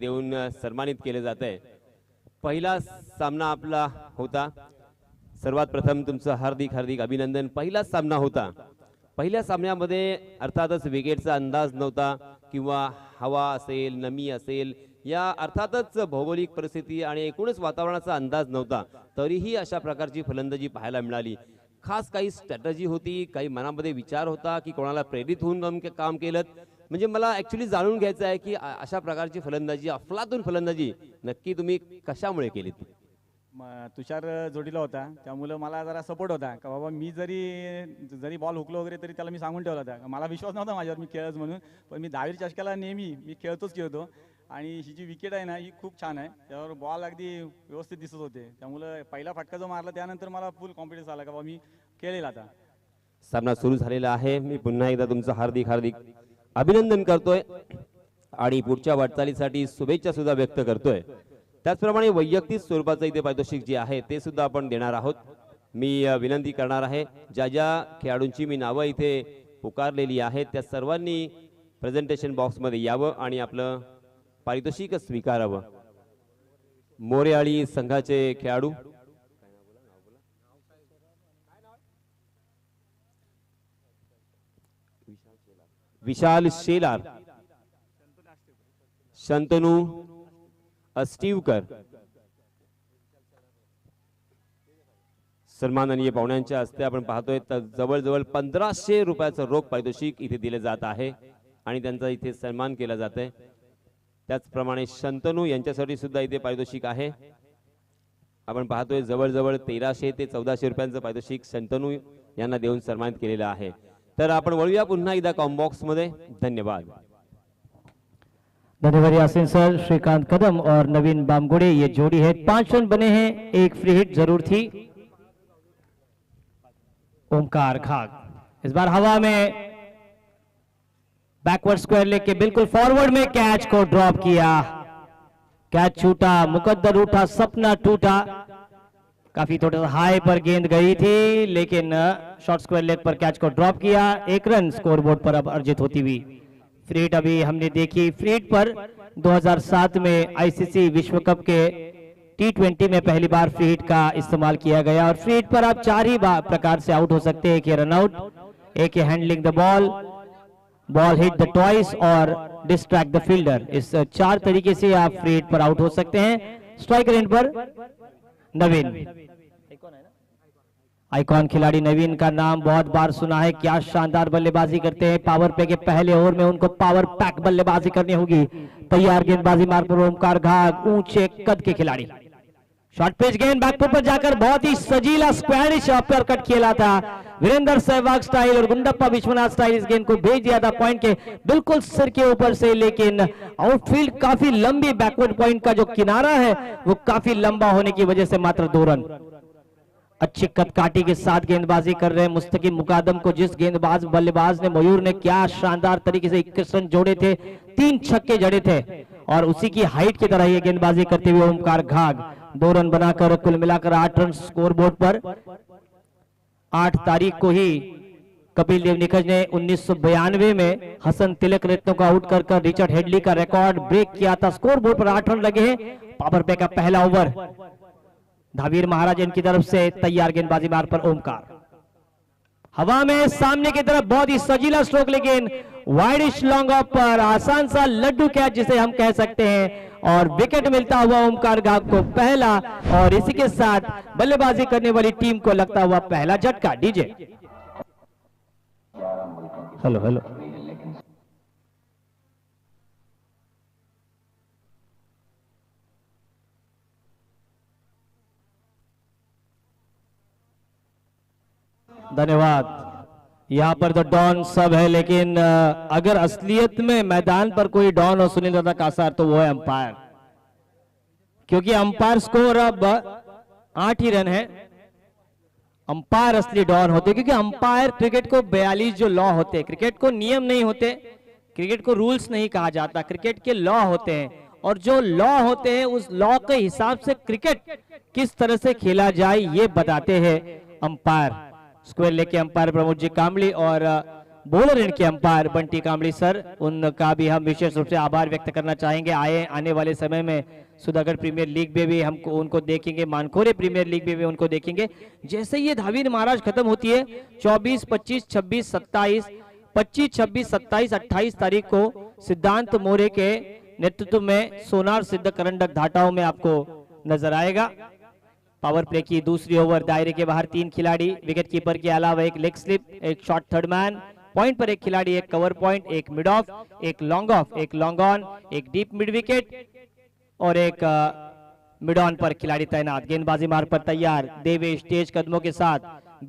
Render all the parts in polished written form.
देऊन सन्मानित केले जात आहे। पहिला सामना आपला होता। सर्वात प्रथम तुमचं हार्दिक हार्दिक अभिनंदन। पहिला सामना होता। पहिल्या सामन्यामध्ये अर्थातच विकेटचा अंदाज नव्हता किंवा हवा असेल नमी असेल या अर्थातच भौगोलिक परिस्थिती आणि एकूणच वातावरणाचा अंदाज नव्हता, तरीही अशा प्रकारची फलंदाजी पाहायला मिळाली। खास काही स्ट्रॅटेजी होती, काही मनामध्ये विचार होता की कोणाला प्रेरित होऊन काम केलं। म्हणजे मला ऍक्च्युली जाणून घ्यायचं आहे की अशा प्रकारची फलंदाजी अफलातून फलंदाजी नक्की तुम्ही कशामुळे केलीत? तुषार जोडीला होता त्यामुळे मला जरा सपोर्ट होता का बाबा मी जरी बॉल हुकलो वगैरे तरी त्याला मी सांगून ठेवला होता। मला विश्वास नव्हता माझ्यावर मी खेळच म्हणून, पण मी 10वी चषकाला नेहमी मी खेळतो आणि ही जी विकेट आहे ना ही खूप छान आहे, त्यावर बॉल अगदी व्यवस्थित दिसत होते। त्यामुळे पहिला फटका जो मारला त्यानंतर मला फुल कॉन्फिडन्स आला का बाबा मी खेळेल आता। सामना सुरू झालेला आहे। मी पुन्हा एकदा तुमचं हार्दिक हार्दिक अभिनंदन करतोय आणि पुढच्या वाटचालीसाठी शुभेच्छा सुद्धा व्यक्त करतोय। त्याचप्रमाणे वैयक्तिक स्वरूपाचं इथे पारितोषिक जे आहे ते सुद्धा आपण देणार आहोत। मी विनंती करणार आहे ज्या ज्या खेळाडूंची मी नावं इथे पुकारलेली आहेत त्या सर्वांनी प्रेझेंटेशन बॉक्समध्ये यावं आणि आपलं पारितोषिक स्वीकारावं। मोरेआळी संघाचे खेळाडू विशाल शेलार, शंतनू अस्टीवकर, सन्माननीय पाहुण्यांच्या हस्ते आपण पाहतोय तर जवळजवळ 1500 रुपयाचं रोख पारितोषिक इथे दिले जात आहे आणि त्यांचा इथे सन्मान केला जात आहे। त्याचप्रमाणे शंतनू यांच्यासाठी सुद्धा इथे पारितोषिक आहे। आपण पाहतोय जवळजवळ 1300 ते 1400 रुपयांचं पारितोषिक शंतनू यांना देऊन सन्मानित केलेलं आहे। तर आपण वळूया पुन्हा एकदा कॉम्बॉक्स मध्ये। धन्यवाद। धन्यवाद यासीन सर। श्रीकांत कदम और नवीन बामगुड़े ये जोड़ी है। 5 रन बने हैं, एक फ्री हिट जरूर थी। ओमकार घाग इस बार हवा में बैकवर्ड स्क्वायर लेके बिल्कुल फॉरवर्ड में कैच को ड्रॉप किया। कैच छूटा, मुकद्दर उठा, सपना टूटा। काफी थोड़ा सा हाई पर गेंद गई थी लेकिन शॉर्ट स्क्वायर लेग पर कैच को ड्रॉप किया। 1 रन स्कोरबोर्ड पर अब अर्जित होती हुई। फ्री हिट अभी हमने देखी। फ्री हिट पर 2007 में आईसीसी विश्व कप के T20 में पहली बार फ्री हिट का इस्तेमाल किया गया और फ्री हिट पर आप 4 ही प्रकार से आउट हो सकते हैं। एक रन आउट, एक handling the ball hit the twice और डिस्ट्रैक्ट द फील्डर। इस 4 तरीके से आप फ्री हिट पर आउट हो सकते हैं। स्ट्राइक रेंज पर नवीन आइकॉन खिलाड़ी नवीन का नाम बहुत बार सुना है। क्या शानदार बल्लेबाजी करते हैं। पावर प्ले के पहले ओवर में उनको पावर पैक बल्लेबाजी करनी होगी। तैयार गेंदबाजी मार पर ओमकार घाग, ऊंचे कद के खिलाड़ी। शॉर्ट पिच गेंद बैकफुट पर जाकर बहुत ही सजीला स्क्वैरिश अपर कट खेला था। वीरेंद्र सहवाग स्टाइल और गुंडप्पा विश्वनाथ स्टाइल इस गेंद को भेज दिया था पॉइंट के बिल्कुल सिर के ऊपर से, लेकिन आउटफील्ड काफी लंबी बैकवर्ड पॉइंट का जो किनारा है वो काफी लंबा होने की वजह से मात्र 2 रन। अच्छी कदकाठी के साथ गेंदबाजी कर रहे हैं मुस्तकिम मुकादम को। जिस गेंदबाज बल्लेबाज ने मयूर ने क्या शानदार तरीके से 21 रन जोड़े थे, 3 छक्के जड़े थे और उसी की हाइट की तरह ये गेंदबाजी करते हुए ओमकार घाग 2 रन बनाकर कुल मिलाकर 8 रन स्कोरबोर्ड पर। 8 तारीख को ही कपिल देव निखज ने 1992 में हसन तिलक रत्न को आउट कर रिचर्ड हेडली का रिकॉर्ड ब्रेक किया था। स्कोरबोर्ड पर 8 रन लगे हैं। पावर प्ले का पहला ओवर धावीर महाराज इनकी तरफ से। तैयार गेंदबाजी मार पर ओमकार हवा में सामने की तरफ बहुत ही सजीला स्ट्रोक, लेकिन वाइडिश लॉन्ग ऑफ पर आसान सा लड्डू कैच जिसे हम कह सकते हैं और विकेट मिलता हुआ ओमकार घाग को पहला और इसी के साथ बल्लेबाजी करने वाली टीम को लगता हुआ पहला झटका। डीजे हेलो हेलो धन्यवाद। यहाँ पर तो डॉन सब है, लेकिन अगर असलियत में मैदान पर कोई डॉन और सुनील दादा कासार तो वो है अंपायर, क्योंकि अंपायर स्कोर अब 8 ही रन है। अंपायर असली डॉन होते, क्योंकि अंपायर क्रिकेट को 42 जो लॉ होते हैं, क्रिकेट को नियम नहीं होते, क्रिकेट को रूल्स नहीं कहा जाता, क्रिकेट के लॉ होते हैं और जो लॉ होते हैं उस लॉ के हिसाब से क्रिकेट किस तरह से खेला जाए ये बताते हैं अंपायर। स्क्वायर लेके अंपायर प्रमोद जी कामली और बॉलर इनके अंपायर बंटी कांबड़ी सर, उनका भी हम विशेष रूप से आभार व्यक्त करना चाहेंगे। आने वाले समय में सुधागढ़ प्रीमियर लीग में भी हमको उनको देखेंगे, मानकोरे प्रीमियर लीग में भी उनको देखेंगे। जैसे ये धावीर महाराज खत्म होती है 24, 25, 26, 27, 25, 26, 27, 28 तारीख को सिद्धांत मोरे के नेतृत्व में सोनार सिद्ध करंडक घाटाओं में आपको नजर आएगा। पावर प्ले की दूसरी ओवर, दायरे के बाहर 3 खिलाड़ी, विकेट कीपर के अलावा एक लेग स्लिप, एक शॉर्ट थर्ड मैन, पॉइंट पर एक खिलाड़ी, एक कवर पॉइंट, एक मिड ऑफ, एक लॉन्ग ऑफ, एक लॉन्ग ऑन, एक डीप मिड विकेट और एक मिड ऑन पर खिलाड़ी तैनात। गेंदबाजी मार्ग पर तैयार, देवेश तेज कदमों के साथ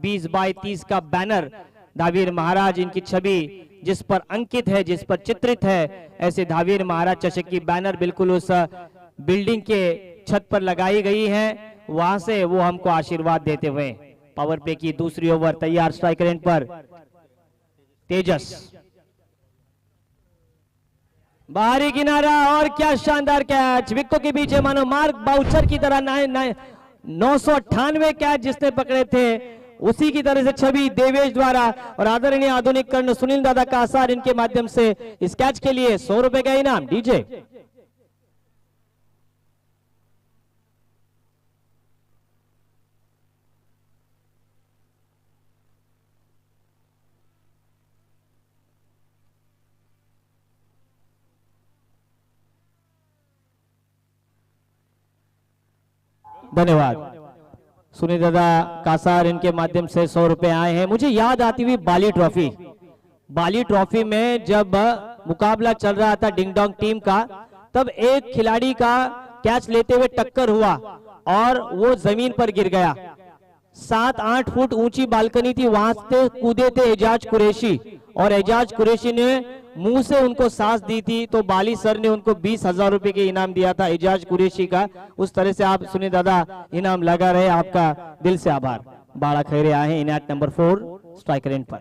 20/30 का बैनर, धावीर महाराज इनकी छवि जिस पर अंकित है, जिस पर चित्रित है, ऐसे धावीर महाराज चषक की बैनर बिल्कुल उस बिल्डिंग के छत पर लगाई गई है, वहां से वो हमको आशीर्वाद देते हुए। पावर प्ले की दूसरी ओवर तैयार, स्ट्राइक रेंज पर तेजस, बाहरी किनारा और क्या शानदार कैच, विकेटों के बीच मानो मार्क बाउचर की तरह 998 कैच जिसने पकड़े थे उसी की तरह से छवि देवेश द्वारा और आदरणीय आधुनिक कर्ण सुनील दादा कासार इनके माध्यम से इस कैच के लिए 100 रुपए का इनाम। डीजे धन्यवाद। सुनील दादा कासार इनके माध्यम से 100 रुपए आए हैं। मुझे याद आती हुई बाली ट्रॉफी में जब मुकाबला चल रहा था डिंग डोंग टीम का, तब एक खिलाड़ी का कैच लेते हुए टक्कर हुआ और वो जमीन पर गिर गया। 7-8 फुट ऊंची बालकनी थी, वहां से कूदे थे एजाज कुरैशी और एजाज कुरैशी ने मुंह से उनको सांस दी थी, तो बाली सर ने उनको 20,000 रुपए के इनाम दिया था एजाज कुरैशी का। उस तरह से आप सुनील दादा इनाम लगा रहे, आपका दिल से आभार। बाड़ा खैरे आए हैं इन एट नंबर 4 स्ट्राइक रेंज पर,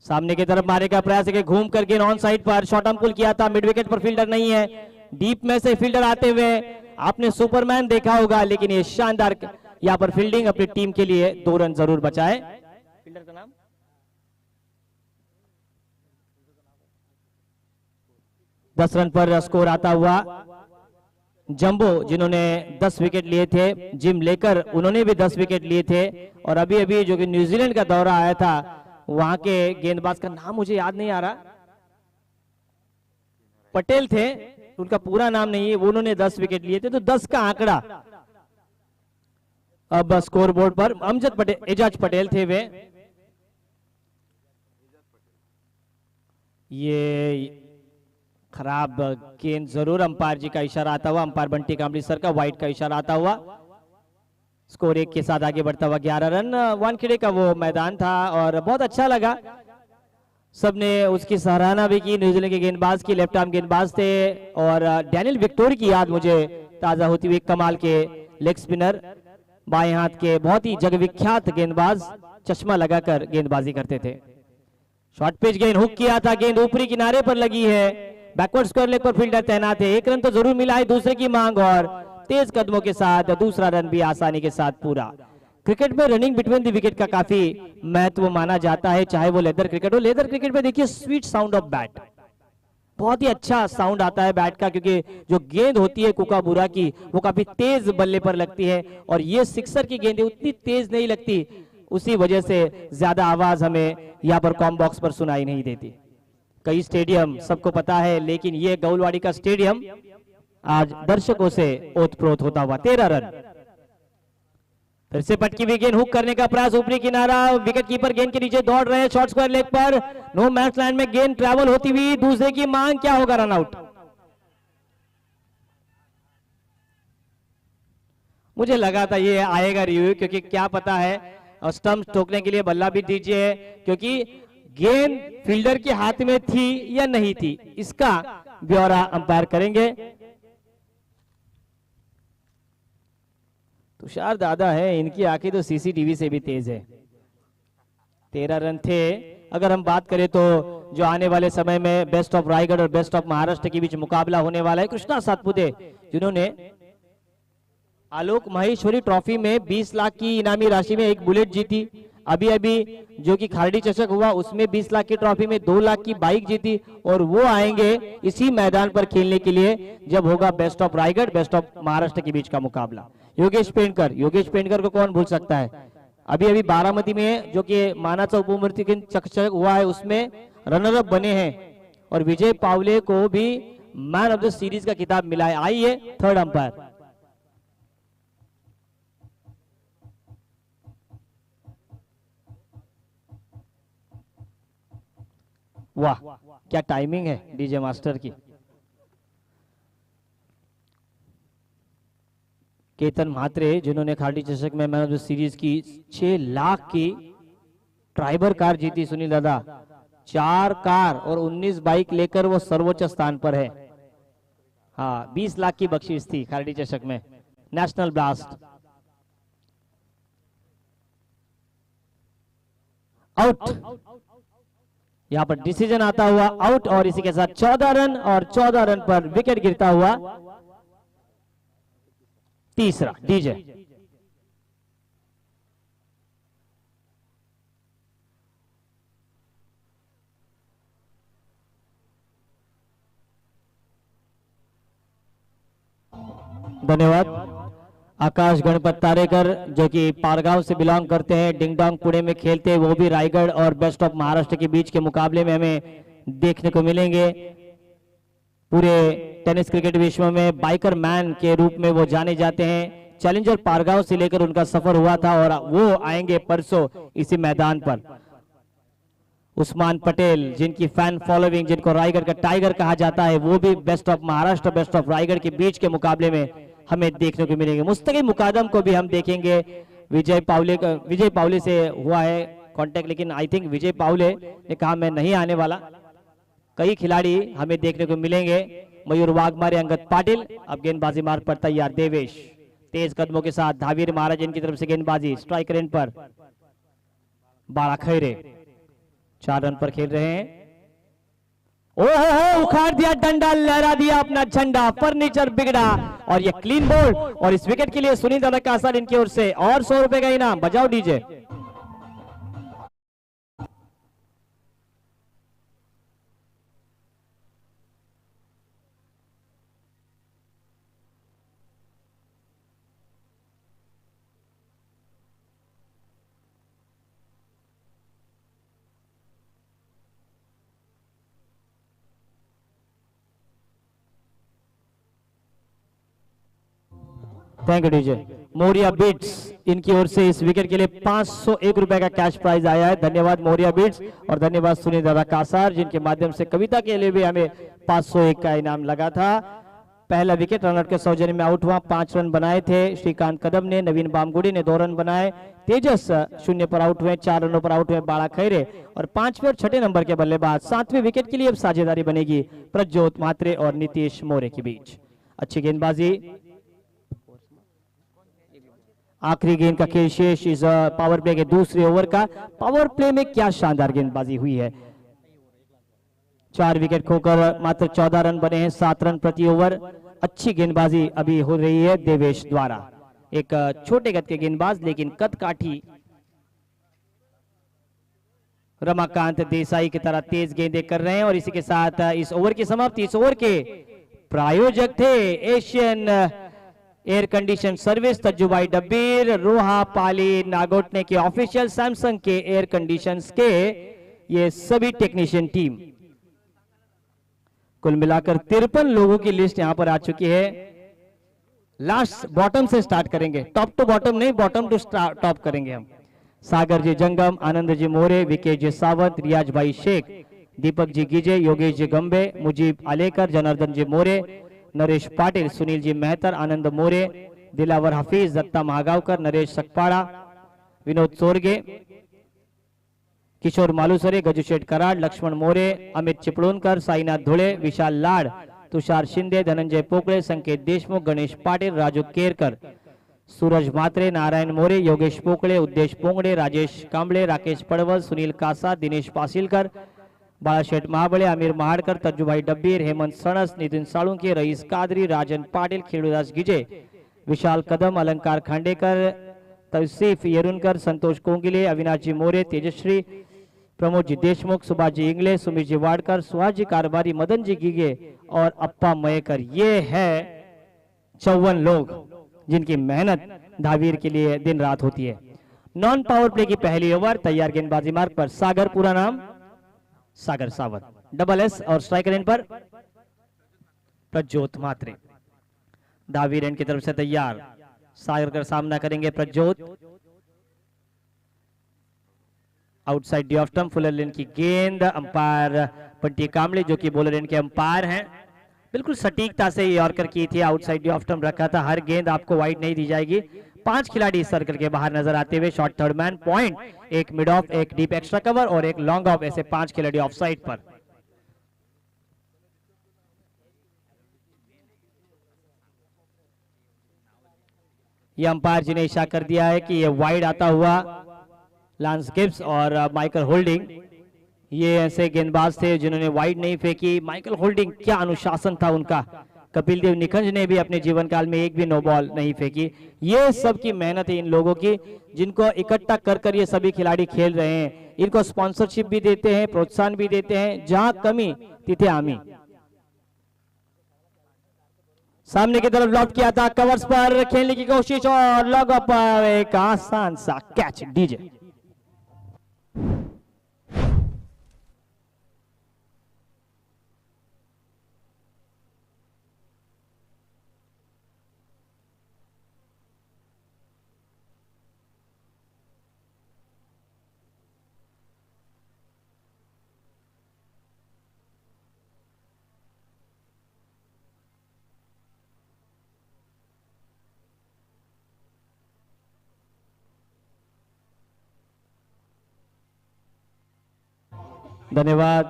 सामने की तरफ मारे का प्रयास है, घूम करके ऑन साइड पर शॉर्ट आर्म पुल किया था, मिड विकेट पर फील्डर नहीं है, डीप में से फील्डर आते हुए आपने सुपरमैन देखा होगा, लेकिन ये शानदार यहाँ पर फील्डिंग अपनी टीम के लिए 2 रन जरूर बचाए। फील्डर का नाम 10 रन पर स्कोर आता हुआ जंबो, जिन्होंने 10 विकेट लिए थे, जिम लेकर उन्होंने भी 10 विकेट लिए थे, और अभी अभी जो कि न्यूजीलैंड का दौरा आया था वहां के गेंदबाज का नाम मुझे याद नहीं आ रहा, पटेल थे, उनका पूरा नाम नहीं है, वो उन्होंने 10 विकेट लिए थे, तो 10 का आंकड़ा अब स्कोर बोर्ड पर अमजद पटेल, एजाज पटेल थे वे। ये खराब गेंद जरूर, अंपायर जी का इशारा आता हुआ, अंपायर बंटी कांबड़ी सर का वाइड का इशारा आता हुआ। स्कोर 1 के साथ आगे बढ़ता हुआ 11 रन। वानखेड़े का वो मैदान था और बहुत अच्छा लगा, सबने उसकी सराहना भी की। न्यूजीलैंड के गेंदबाज की, लेफ्ट आर्म गेंदबाज थे, और डैनियल विक्टोरी की याद मुझे ताजा होती हुई, कमाल के लेग स्पिनर, बाएं हाथ के बहुत ही जगविख्यात गेंदबाज, चश्मा लगाकर गेंदबाजी करते थे। शॉर्ट पिच गेंद हुक किया था, गेंद ऊपरी किनारे पर लगी है, बैकवर्ड स्क्वायर लेग पर फील्डर तैनात है, 1 रन तो जरूर मिला है, दूसरे की मांग और तेज कदमों के साथ दूसरा रन भी आसानी के साथ पूरा। क्रिकेट में रनिंग बिटवीन द विकेट का काफी महत्व माना जाता है, चाहे वो लेदर क्रिकेट हो। लेदर क्रिकेट में देखिए स्वीट साउंड ऑफ बैट, बहुत ही अच्छा साउंड आता है बैट का, क्योंकि जो गेंद होती है कुकाबुरा की वो काफी तेज बल्ले पर लगती है, और ये सिक्सर की गेंदें उतनी तेज नहीं लगती, उसी वजह से ज्यादा आवाज हमें यहाँ पर कॉम बॉक्स पर सुनाई नहीं देती। कई स्टेडियम सबको पता है, लेकिन ये गौलवाड़ी का स्टेडियम आज दर्शकों से ओतप्रोत होता हुआ। 13 रन। फिर से पटकी हुई गेंद हुक करने का प्रयास, ऊपरी किनारा, विकेट कीपर गेंद के नीचे दौड़ रहे हैं, शॉर्ट स्क्वायर लेग पर, नो मैच लैंड में गेंद ट्रैवल होती हुई, दूसरे की मांग, क्या होगा? Run out. मुझे लगा था ये आएगा रिव्यू, क्योंकि क्या पता है, और स्टंप ठोकने के लिए बल्ला भी दीजिए, क्योंकि गेंद फील्डर के हाथ में थी या नहीं थी, इसका ब्यौरा अंपायर करेंगे। तुषार दादा है, इनकी आंखें तो सीसीटीवी से भी तेज है। 13 रन थे। अगर हम बात करें तो जो आने वाले समय में बेस्ट ऑफ रायगढ़ और बेस्ट ऑफ महाराष्ट्र के बीच मुकाबला होने वाला है, कृष्णा सातपुते जिन्होंने आलोक माहेश्वरी ट्रॉफी में 20 लाख की इनामी राशि में एक बुलेट जीती, अभी अभी जो कि खारडी चषक हुआ उसमें 20 लाख की ट्रॉफी में 2 लाख की बाइक जीती, और वो आएंगे इसी मैदान पर खेलने के लिए जब होगा best of Raigarh best of Maharashtra के बीच का मुकाबला। योगेश पेंडकर को कौन भूल सकता है। अभी अभी बारामती में जो कि मानाचा उपमूर्ति चषक हुआ है उसमें रनर अप बने हैं, और विजय पावले को भी मैन ऑफ द सीरीज का खिताब मिला है। आइए थर्ड अंपायर। वाह क्या टाइमिंग है डीजे मास्टर की। केतन म्हात्रे जिन्होंने खारडी चषक में मैन ऑफ द सीरीज की 6 लाख की ट्राइबर कार जीती सुनील दादा, 4 कार और 19 बाइक लेकर वो सर्वोच्च स्थान पर है। हाँ 20 लाख की बख्शीश थी खारडी चषक में। नेशनल ब्लास्ट आउट, यहां पर डिसीजन आता हुआ आउट, और इसी के साथ 14 रन, और 14 रन पर विकेट गिरता हुआ तीसरा डीजे। धन्यवाद आकाश गणपत तारेकर जो कि पारगांव से बिलोंग करते हैं, डिंगडोंग पुणे में खेलते हैं, वो भी रायगढ़ और बेस्ट ऑफ महाराष्ट्र के बीच के मुकाबले में हमें देखने को मिलेंगे। पूरे टेनिस क्रिकेट विश्व में बाइकर मैन के रूप में वो जाने जाते हैं। चैलेंजर पारगांव से लेकर उनका सफर हुआ था, और वो आएंगे परसों इसी मैदान पर। उस्मान पटेल जिनकी फैन फॉलोइंग, जिनको रायगढ़ का टाइगर कहा जाता है, वो भी best of Maharashtra best of Raigarh के बीच के मुकाबले में हमें देखने को मिलेंगे। मुस्तकिल मुकादम को भी हम देखेंगे। विजय पावले से हुआ है कांटेक्ट, लेकिन आई थिंक विजय पावले ने कहा मैं नहीं आने वाला। कई खिलाड़ी हमें देखने को मिलेंगे। मयूर वाघमारे, अंगद पाटिल। अब गेंदबाजी मार्ग पर तैयार देवेश, तेज कदमों के साथ धावीर महाराज इनकी तरफ से गेंदबाजी, स्ट्राइक रेंज पर बाड़ा खैरे 4 रन पर खेल रहे हैं। ओहो उखाड़ दिया डंडा, लहरा दिया अपना झंडा, फर्नीचर बिगड़ा, और ये क्लीन बोल्ड, और इस विकेट के लिए सुनील दादा कासार इनकी ओर से और 100 रुपए का इनाम। बजाओ DJ. Thank you DJ. Morya beats इनकी ओर से इस विकेट के लिए 501 रुपए का कैश प्राइज आया है। धन्यवाद मोरिया बीट्स, और धन्यवाद सुनील दादा कासार जिनके माध्यम से कविता के लिए भी हमें 501 का इनाम लगा था। पहला विकेट रनआउट के सौजन्य में आउट हुआ। 5 रन बनाए थे श्रीकांत कदम ने, नवीन बामगुड़ी ने 2 रन बनाए, तेजस 0 पर आउट हुए, 4 रनों पर आउट हुए बाड़ा खैरे, और 5वें और 6ठे नंबर के बल्लेबाज। 7वें विकेट के लिए अब साझेदारी बनेगी प्रज्योत म्हात्रे और नीतीश मोरे के बीच। अच्छी गेंदबाजी। आखिरी गेंद का खेल शेष इस पावर प्ले के दूसरे ओवर का। पावर प्ले में क्या शानदार गेंदबाजी हुई है। 4 विकेट खोकर मात्र 14 रन बने हैं, 7 रन प्रति ओवर। अच्छी गेंदबाजी अभी हो रही है देवेश द्वारा। एक छोटे कद के गेंदबाज लेकिन कद काठी रमाकांत देसाई की तरह तेज गेंदें कर रहे हैं, और इसी के साथ इस ओवर की समाप्ति। इस ओवर के प्रायोजक थे Asian air condition service, तज्जुबाई Dabbir, रोहा, पाली, नागोटने के ऑफिशियल, सैमसंग के एयर कंडीशंस के ये सभी टेक्नीशियन टीम। कुल मिलाकर 53 लोगों की लिस्ट यहां पर आ चुकी है। लास्ट बॉटम से स्टार्ट करेंगे, टॉप टू बॉटम नहीं, बॉटम टू टॉप करेंगे हम। सागर जी जंगम, आनंद जी मोरे, विकेश जी सावंत, रियाज भाई शेख, दीपक जी गिजे, योगेश जी गंबे, मुजीब आलेकर, जनार्दन जी मोरे, नरेश पाटिल, सुनील जी मेहतर, आनंद मोरे, दिलावर हफीज, दत्ता महागावकर, नरेश सकपाड़ा, विनोद सोरगे, किशोर मालुसरे, गजुशेठ कराड, लक्ष्मण मोरे, अमित चिपळूणकर, साईनाथ धुळे, विशाल लाड, तुषार शिंदे, धनंजय पोकळे, संकेत देशमुख, गणेश पाटिल, राजू केरकर, सूरज म्हात्रे, नारायण मोरे, योगेश पोकळे, उद्देश पोंगडे, राजेश कांबळे, राकेश पडवल, सुनील कासा, दिनेश पासिलकर, बाळाशेठ महाबळे, अमीर महाडकर, तज्जुभाई डब्बीर, हेमंत सणस, नितिन साळुंके, रईस कादरी, राजन पाटिल, खेडूदास गिजे, विशाल कदम, अलंकार खांडेकर तौसीफ येरुनकर, संतोष कोंगिले, अविनाश जी मोरे, तेजश्री, प्रमोद जी देशमुख, सुभाष जी इंगले, सुमित जी वाडकर, सुहास जी कारबारी, मदन जी गीगे और अप्पा मयेकर। ये है 54 लोग जिनकी मेहनत धावीर के लिए दिन रात होती है। नॉन पावर प्ले की पहली ओवर, तैयार गेंदबाजी मार्ग पर सागर, पूरा नाम सागर सावत, डबल एस, और स्ट्राइकर एंड पर प्रज्योत मात्रे। धावीर एंड की तरफ से तैयार, सागर का सामना करेंगे Prajyot. Outside the off stump, fuller length की गेंद, अंपायर पंटी कामले जो कि बॉलर एंड के अंपायर हैं, बिल्कुल सटीकता से ये यॉर्कर की थी, आउटसाइड डी ऑफ स्टंप रखा था। हर गेंद आपको वाइड नहीं दी जाएगी। 5 खिलाड़ी इस सर्कल के बाहर नजर आते हुए, शॉर्ट थर्ड मैन पॉइंट, एक मिड ऑफ, एक डीप एक्स्ट्रा कवर और एक लॉन्ग ऑफ, ऐसे 5 खिलाड़ी ऑफ साइड पर। ये अंपायर जी ने इशारा कर दिया है कि ये वाइड आता हुआ लांस गिब्स और माइकल होल्डिंग, ये ऐसे गेंदबाज थे जिन्होंने वाइड नहीं फेंकी। माइकल होल्डिंग, क्या अनुशासन था उनका। कपिल देव निखंज ने भी अपने जीवन काल में एक भी नो बॉल नहीं फेंकी। ये सब की मेहनत है इन लोगों की, जिनको इकट्ठा कर कर ये सभी खिलाड़ी खेल रहे हैं। इनको स्पॉन्सरशिप भी देते हैं, प्रोत्साहन भी देते हैं, जहां कमी तिथे आमी। सामने की तरफ लॉब किया था, कवर्स पर खेलने की कोशिश और लॉग अप, एक आसान सा कैच। डीजे धन्यवाद।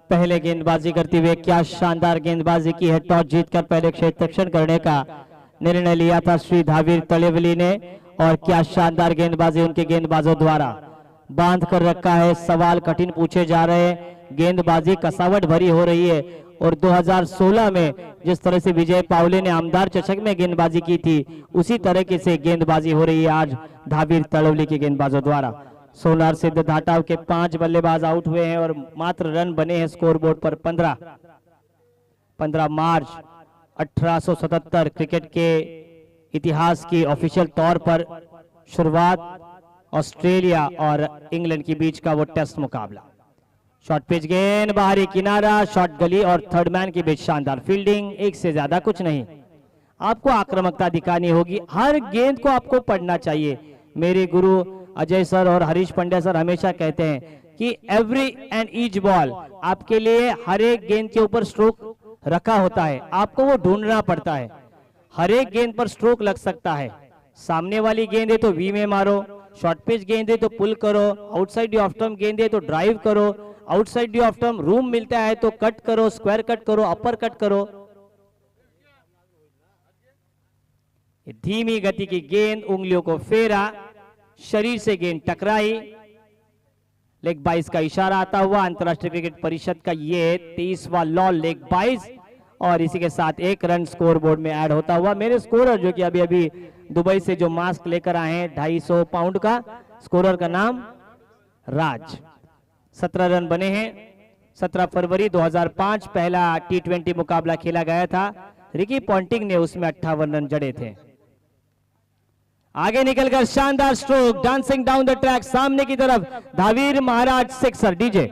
पहले गेंदबाजी करते हुए क्या शानदार गेंदबाजी की है। टॉस जीतकर पहले क्षेत्ररक्षण करने का निर्णय लिया था श्री धावीर तलेवली ने, और क्या शानदार गेंदबाजी उनके गेंदबाजों द्वारा बांध कर रखा है। सवाल कठिन पूछे जा रहे हैं, गेंदबाजी कसावट भरी हो रही है। और 2016 में जिस तरह से विजय पावले ने आमदार चषक में गेंदबाजी की थी, उसी तरीके से गेंदबाजी हो रही है आज धावीर तलेवली के गेंदबाजों द्वारा। सोनार सिद्ध धाटाव के 5 बल्लेबाज आउट हुए हैं और मात्र रन बने हैं स्कोरबोर्ड पर 15 मार्च 1877 क्रिकेट के इतिहास की ऑफिशियल तौर पर शुरुआत ऑस्ट्रेलिया और इंग्लैंड के बीच का वो टेस्ट मुकाबला। शॉर्ट पिच गेंद, बाहरी किनारा, शॉर्ट गली और थर्ड मैन के बीच शानदार फील्डिंग, एक से ज्यादा कुछ नहीं। आपको आक्रामकता दिखानी होगी, हर गेंद को आपको पढ़ना चाहिए। मेरे गुरु अजय सर और हरीश पंड्या सर हमेशा कहते हैं कि एवरी एंड ईच बॉल, आपके लिए हर एक गेंद के ऊपर स्ट्रोक रखा होता है, आपको वो ढूंढना पड़ता है। हर एक गेंद पर स्ट्रोक लग सकता है। सामने वाली गेंद है तो वी में मारो, शॉर्ट पिच गेंद है तो पुल करो, आउटसाइड डी ऑफ स्टंप गेंद है तो ड्राइव करो, outside the off stump room मिलता है तो कट करो, स्क्वायर कट करो, अपर कट करो। धीमी गति की गेंद, उंगलियों को फेरा, शरीर से गेंद टकराई, लेग बाइस का इशारा आता हुआ। अंतरराष्ट्रीय क्रिकेट परिषद का ये 23वां लॉ लेग बाइस, और इसी के साथ 1 रन स्कोर बोर्ड में ऐड होता हुआ। मेरे स्कोरर जो कि अभी अभी दुबई से जो मास्क लेकर आए हैं 250 पाउंड का, स्कोरर का नाम राज। 17 रन बने हैं। 17 फरवरी 2005 पहला T20 मुकाबला खेला गया था, रिकी पॉन्टिंग ने उसमें 58 रन जड़े थे। आगे निकलकर शानदार stroke, dancing down the track, सामने की तरफ धावीर महाराज सिक्सर। डीजे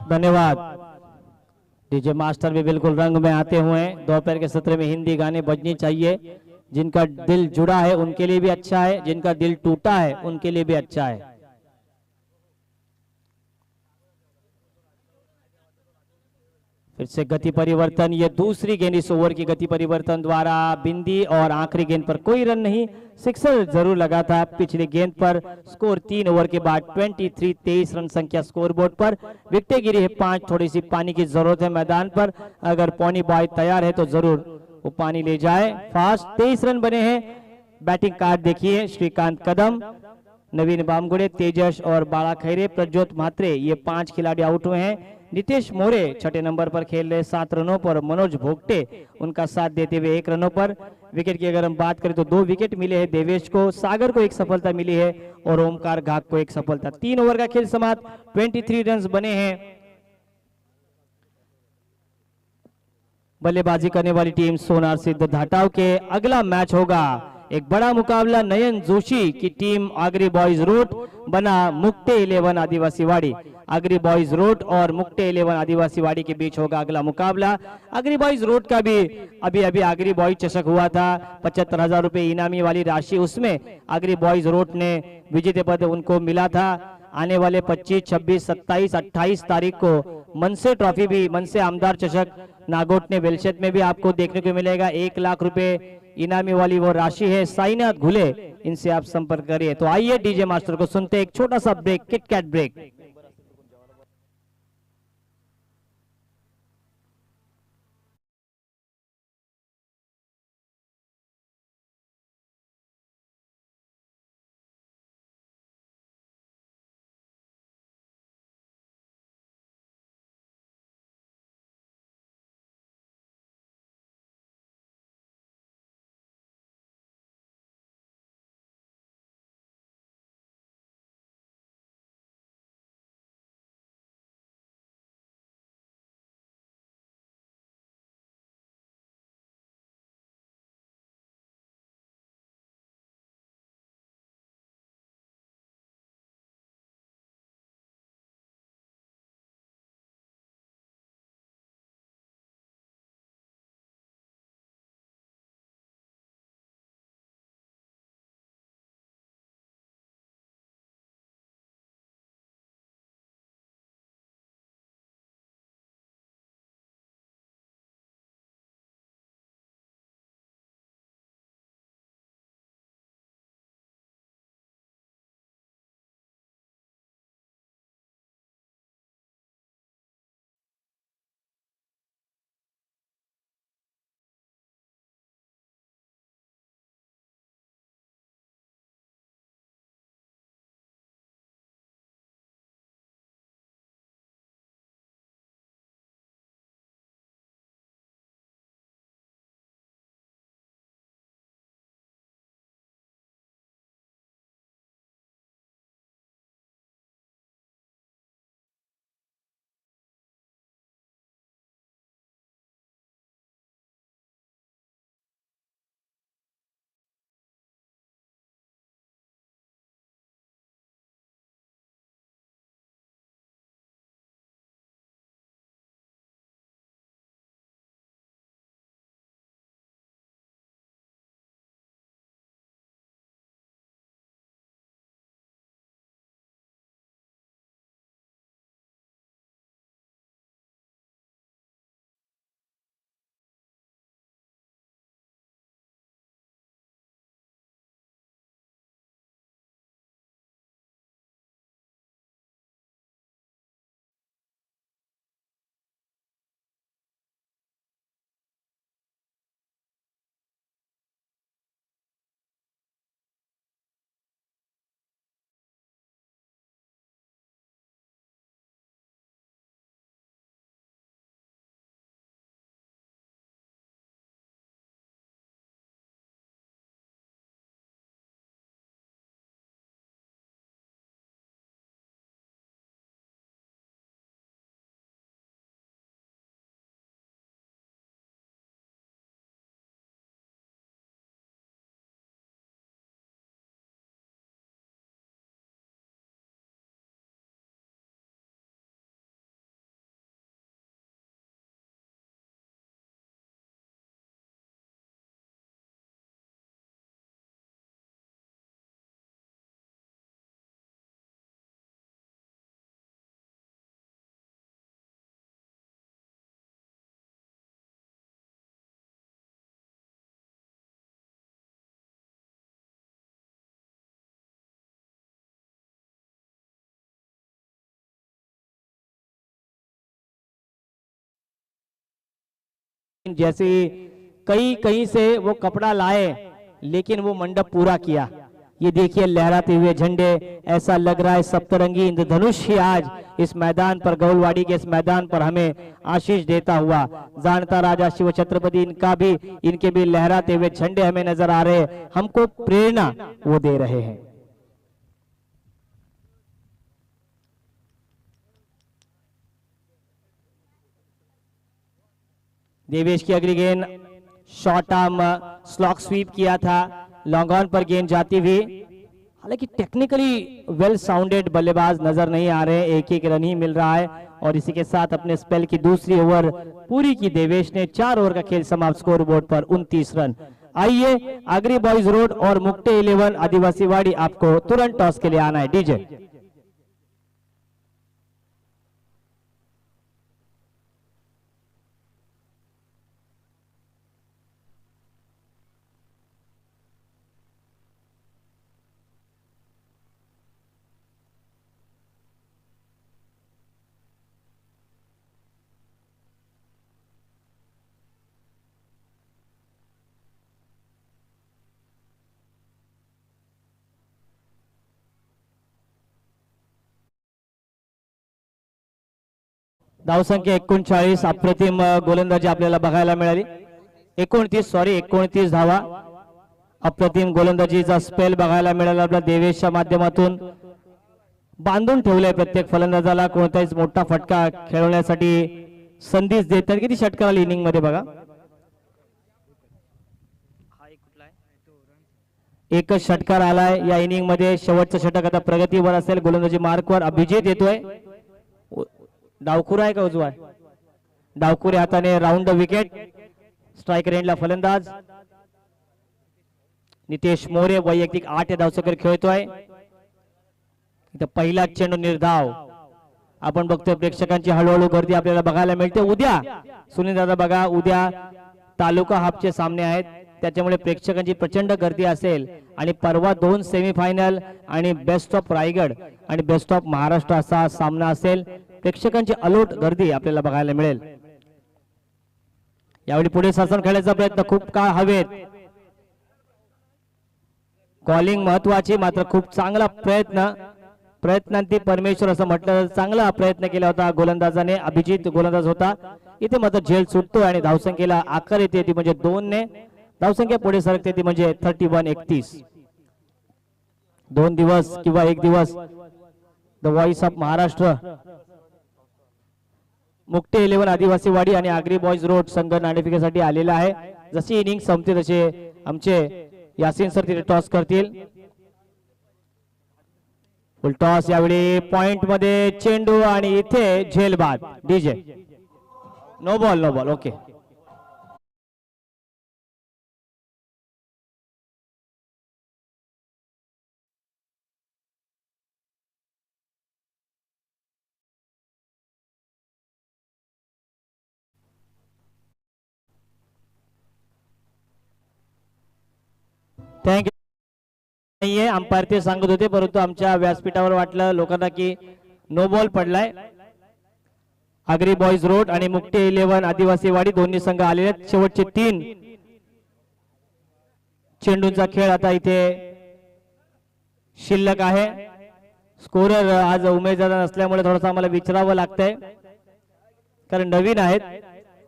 धन्यवाद। डीजे मास्टर भी बिल्कुल रंग में आते हुए हैं। दोपहर के सत्र में हिंदी गाने बजने चाहिए। जिनका दिल जुड़ा है उनके लिए भी अच्छा है, जिनका दिल टूटा है उनके लिए भी अच्छा है। फिर से गति परिवर्तन, ये दूसरी गेंद इस ओवर की गति परिवर्तन द्वारा बिंदी, और आखिरी गेंद पर कोई रन नहीं, सिक्सर जरूर लगा था पिछली गेंद पर। स्कोर 3 ओवर के बाद 23 रन संख्या स्कोर बोर्ड पर। विकेटें गिरी है 5, थोड़ी सी पानी की जरूरत है मैदान पर। अगर पौनी बॉय तैयार है तो जरूर वो पानी ले जाए। फास्ट 23 रन बने हैं। बैटिंग कार्ड देखिए, श्रीकांत कदम, नवीन बामगुड़े, तेजस और बाला खैरे, प्रज्योत म्हात्रे, ये 5 खिलाड़ी आउट हुए हैं। नितेश मोरे छठे नंबर पर खेल रहे 7 रनों पर। मनोज भोगटे उनका साथ देते हुए 1 रनों पर। विकेट की अगर हम बात करें तो 2 विकेट मिले हैं देवेश को, सागर को 1 सफलता मिली है और ओमकार घाग को 1 सफलता। 3 ओवर का खेल समाप्त, 23 रन बने हैं। बल्लेबाजी करने वाली टीम सोनार सिद्ध धाटाव के। अगला मैच होगा एक बड़ा मुकाबला, नयन जोशी की टीम आगरी बॉयज रोड बना मुक्टे 11 आदिवासी वाड़ी। आगरी बॉयज रोड और मुक्टे 11 आदिवासी वाड़ी के बीच होगा अगला मुकाबला। आगरी बॉयज रोड का भी अभी आगरी बॉयज चषक हुआ था, 75,000 रुपए इनामी वाली राशि, उसमें आगरी बॉयज रोड ने विजेता पद उनको मिला था। आने वाले 25, 26, 27, 28 तारीख को मनसे ट्रॉफी भी, मनसे आमदार चषक नागोटने वेलशेत में भी आपको देखने को मिलेगा। 1 लाख रुपए इनामी वाली वो राशि है। साईनाथ घुले, इनसे आप संपर्क करिए। तो आइए डीजे मास्टर को सुनते एक छोटा सा ब्रेक, किटकैट ब्रेक। जैसे कहीं कहीं से वो कपड़ा लाए लेकिन वो मंडप पूरा किया। ये देखिए लहराते हुए झंडे, ऐसा लग रहा है सप्तरंगी इंद्रधनुष ही आज इस मैदान पर, गौलवाड़ी के इस मैदान पर हमें आशीष देता हुआ। जानता राजा शिव छत्रपति इनके भी लहराते हुए झंडे हमें नजर आ रहे हैं, हमको प्रेरणा वो दे रहे हैं। देवेश की अगली गेंद शॉर्ट आर्म स्लॉक स्वीप किया था, लॉन्ग ऑन पर गेंद जाती हुई। हालांकि टेक्निकली वेल साउंडेड बल्लेबाज नजर नहीं आ रहे, एक एक रन ही मिल रहा है और इसी के साथ अपने स्पेल की दूसरी ओवर पूरी की देवेश ने। 4 ओवर का खेल समाप्त, स्कोर बोर्ड पर 29 रन। आइए आगरी बॉयज रोड और मुक्टे 11 आदिवासी वाड़ी आपको तुरंत टॉस के लिए आना है। डीजे धावसंख्या 39, अप्रतिम गोलंदाजी आपल्याला बघायला मिळाली। 29 धावा, अप्रतिम गोलंदाजीचा स्पेल बघायला मिळाला आपल्या देवेशच्या माध्यमातून। बांधून ठेवलंय प्रत्येक फलंदाजाला, कोणताच मोठा फटका खेळवण्यासाठी संधीच देत नाही। किती षटकार आले इनिंग मध्ये बघा, एकच षटकार आलाय या इनिंग मध्ये। शेवटचं षटक आता प्रगतीवर असेल, गोलंदाजी मार्कवर अभिजित येतोय। डावखुरा आहे का उजवा आहे? डावखुरे हाताने राऊंड विकेट, स्ट्राइक रेंजला फलंदाज नितेश मोरे वैयक्तिक 8 धावसकर खेळतोय। इथं पहिला चेंडू निर्धाव। आपण बघतोय प्रेक्षकांची हळूहळू गर्दी आपल्याला बघायला मिळते। उद्या सुनील दादा बघा, उद्या तालुका हाफचे सामने आहेत, त्याच्यामुळे प्रेक्षकांची प्रचंड गर्दी असेल आणि परवा 2 सेमीफायनल आणि बेस्ट ऑफ रायगड आणि बेस्ट ऑफ महाराष्ट्र असा सामना असेल। प्रेक्षकांची अलोट गर्दी आपल्याला बघायला मिळेल। यावेळी पुढे शासन खेळायचा प्रयत्न खूप काळ हवेत, कॉलिंग महत्वाची, मात्र खूप चांगला प्रयत्नांती परमेश्वर असं म्हटलं, चांगला प्रयत्न केला होता गोलंदाजाने। अभिजित गोलंदाज होता, इथे मात्र झेल सुटतोय आणि धावसंख्येला आकार येते, ती म्हणजे 2 ने धावसंख्या पुढे सरकते, ती म्हणजे 31-31। 2 दिवस किंवा 1 दिवस द व्हॉइस ऑफ महाराष्ट्र मुक्टे 11 आदिवासी वाडी आणि आगरी बॉयज रोड संघ नाणेफेकीसाठी आलेला आहे। जशी इनिंग संपते तसे आमचे यासीन सर तिथे टॉस करतील। फुल टॉस यावेळी पॉइंट मध्ये चेंडू आणि इथे झेल बाद। DJ no ball okay. Thank you. नाहीये, अंपायर ते सांगत होते, परंतु आमच्या व्यासपीठावर वाटलं लोकांना की नो बॉल पडलाय। आगरी बॉयज रोड आणि मुक्टे 11 आदिवासी वाडी दोन्ही संघ आलेले आहेत। शेवटचे 3 चेंडूंचा खेळ आता इथे शिल्लक आहे। स्कोरर आज उमेदवार नसल्यामुळे थोडंसं आम्हाला विचारावं लागतंय, कारण नवीन आहेत,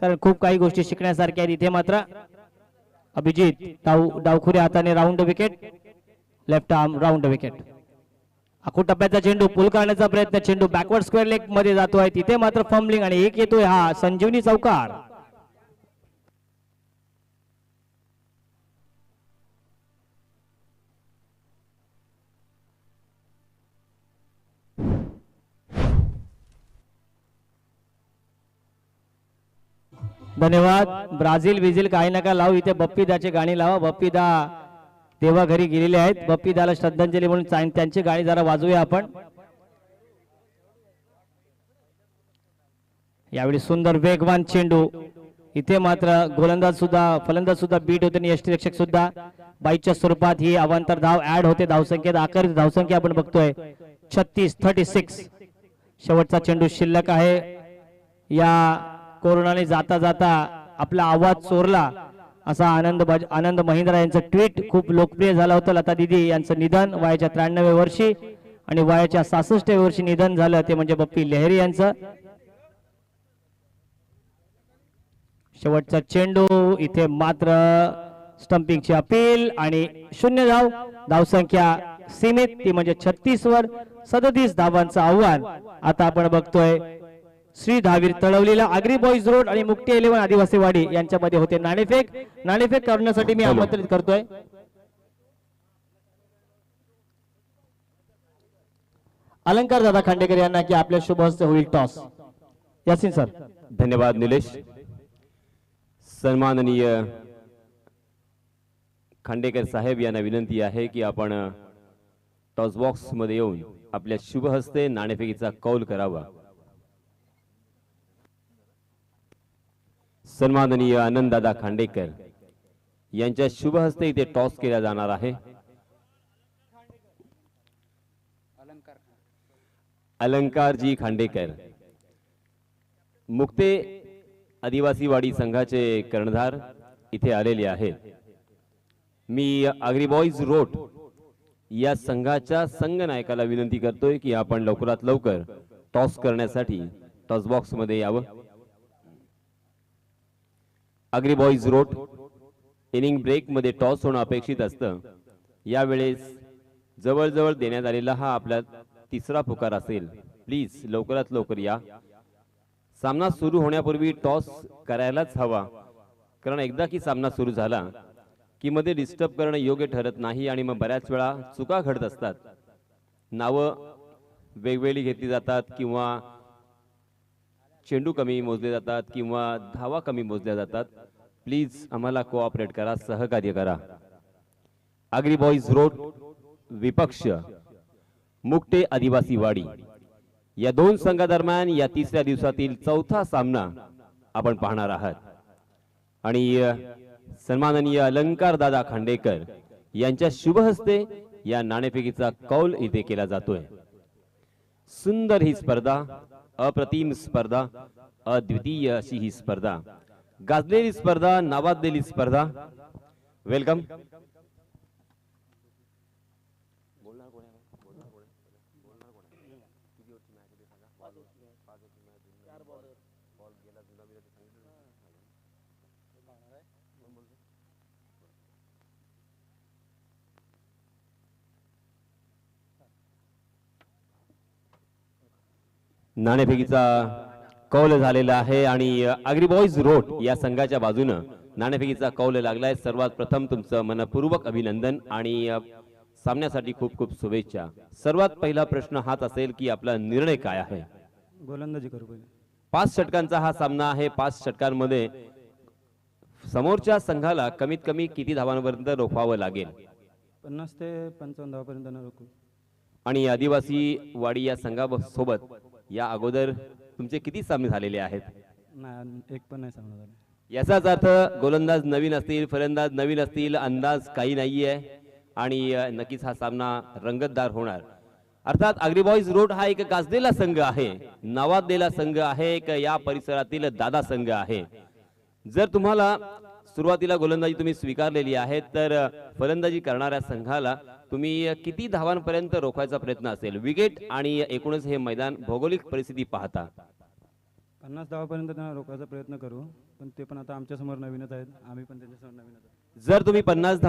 कारण खूप काही गोष्टी शिकण्यासारख्या आहेत। इथे मात्र अभिजित डावखुरे हाताने round wicket, left arm round wicket. आखू टप्प्याचा चेंडू पुल करण्याचा प्रयत्न, चेंडू बॅकवर्ड स्क्वेअर लेग मध्ये जातोय, तिथे मात्र फंबलिंग आणि एक येतोय हा संजीवनी चौकार। धन्यवाद। ब्राझील विझील काही नका लावू, इथे बप्पीदाची गाणी लावा। बप्पीदा देवा घरी गेलेले आहेत, बप्पीदाला श्रद्धांजली म्हणून त्यांची गाणी जरा वाजवूया आपण। यावेळी सुंदर वेगवान चेंडू, इथे मात्र गोलंदाज सुद्धा फलंदाज सुद्धा बीट होते आणि यष्टीरक्षक सुद्धा बाईच्या स्वरूपात ही अवांतर धाव ऍड होते। धावसंख्येत आकारित धावसंख्या आपण बघतोय 36 शेवटचा चेंडू शिल्लक आहे। या कोरोनाने जाता जाता आपला आवाज चोरला असा आनंद महिंद्रा यांचं ट्विट खूप लोकप्रिय झालं होतं. लता दिदी यांचं निधन वयाच्या 93व्या वर्षी आणि वयाच्या 66व्या वर्षी निधन झालं ते म्हणजे बप्पी लहेरी यांचं. शेवटचा चेंडू इथे मात्र स्टंपिंगची अपील आणि 0 धाव. धावसंख्या सीमित ती म्हणजे 36 वर 37 धावांचं आव्हान. आता आपण बघतोय श्री धावीर तळवलीला आगरी बॉईज रोड आणि मुक्ती 11 आदिवासीवाडी यांच्यामध्ये होते नाणेफेक करण्यासाठी मी आमंत्रित करतोय. अलंकार दादा खांडेकर यांना की आपल्या शुभ हस्ते होईल टॉस. यासिन सर. धन्यवाद निलेश. सन्माननीय खांडेकर साहेब यांना विनंती आहे की आपण टॉस बॉक्स मध्ये येऊन आपल्या शुभ हस्ते नाणेफेकीचा कौल करावा. सन्माननीय आनंददादा खांडेकर यांच्या शुभ हस्ते इथे टॉस केला जाणार आहे. अलंकारजी खांडेकर मुक्ते आदिवासीवाडी संघाचे कर्णधार इथे आलेले आहेत. मी आगरी बॉईज रोड या संघाच्या संघनायकाला विनंती करतोय की आपण लवकरात लवकर टॉस करण्यासाठी टॉस बॉक्स मध्ये यावं. Agri boys road inning break मध्ये टॉस होणं अपेक्षित असतं. यावेळेस जवळजवळ देण्यात आलेला हा आपला तिसरा पुकार असेल. प्लीज लवकरात लवकर या. सामना सुरू होण्यापूर्वी टॉस करायलाच हवा, कारण एकदा की सामना सुरू झाला की मध्ये डिस्टर्ब करणं योग्य ठरत नाही आणि मग बऱ्याच वेळा चुका घडत असतात. नावं वेगवेगळी घेतली जातात किंवा चेंडू कमी मोजले जातात किंवा धावा कमी मोजल्या जातात. प्लीज आम्हाला कोऑपरेट करा, सहकार्य करा. आगरी बॉईज रोड विपक्ष मुक्ते आदिवासीवाडी या दोन संघादरम्यान या तिसऱ्या दिवसातील चौथा सामना आपण पाहणार आहात. आणि सन्माननीय अलंकार दादा खांडेकर यांच्या शुभ हस्ते या नाणेफेकीचा कौल इथे केला जातोय. सुंदर ही स्पर्धा, अप्रतिम स्पर्धा, अद्वितीय अशी ही स्पर्धा, गाजलेली स्पर्धा, नावाजलेली स्पर्धा. वेलकम. नाणेफेकीचा कौल झालेला आहे आणि आगरी बॉईज रोड या संघाच्या बाजूनं नाणेफेकीचा कौल लागलाय. सर्वात प्रथम तुमचं मनपूर्वक अभिनंदन आणि सामन्यासाठी खूप खूप शुभेच्छा. सर्वात पहिला प्रश्न हाच असेल की आपला निर्णय काय आहे? गोलंदाजी करू पहिले. 5 षटकांचा हा सामना आहे. 5 षटकांमध्ये समोरच्या संघाला कमीत कमी किती धावांपर्यंत रोखवावं लागेल? 50 ते 55 धावापर्यंत रोखू. आणि आदिवासी वाडी या संघासोबत या अगोदर तुमचे किती सामने झालेले आहेत? नाही, एक पण नाही सामना झाला. याचाच अर्थ गोलंदाज नवीन असतील, फलंदाज नवीन असतील, अंदाज काही नाहीये आणि नक्कीच हा सामना रंगतदार होणार. अर्थात आगरी बॉईज रोड हा एक गाजलेला संघ आहे, नावाजलेला संघ आहे, एक या परिसरातील दादा संघ आहे. जर तुम्हाला सुरुवातीला गोलंदाजी तुम्ही स्वीकारलेली आहे तर फलंदाजी करणाऱ्या संघाला तुम्ही किती धावांपर्यंत रोखवायचा प्रयत्न असेल? विकेट आणि एकूणच हे मैदान भौगोलिक परिस्थिती पाहता 50 धावापर्यंत त्यांना रोखण्याचा प्रयत्न करू, पण ते पण आता आमच्या समोर नवीनच आहेत, आम्ही पण त्यांच्यासमोर नवीनच आहोत. जर तुम्ही 50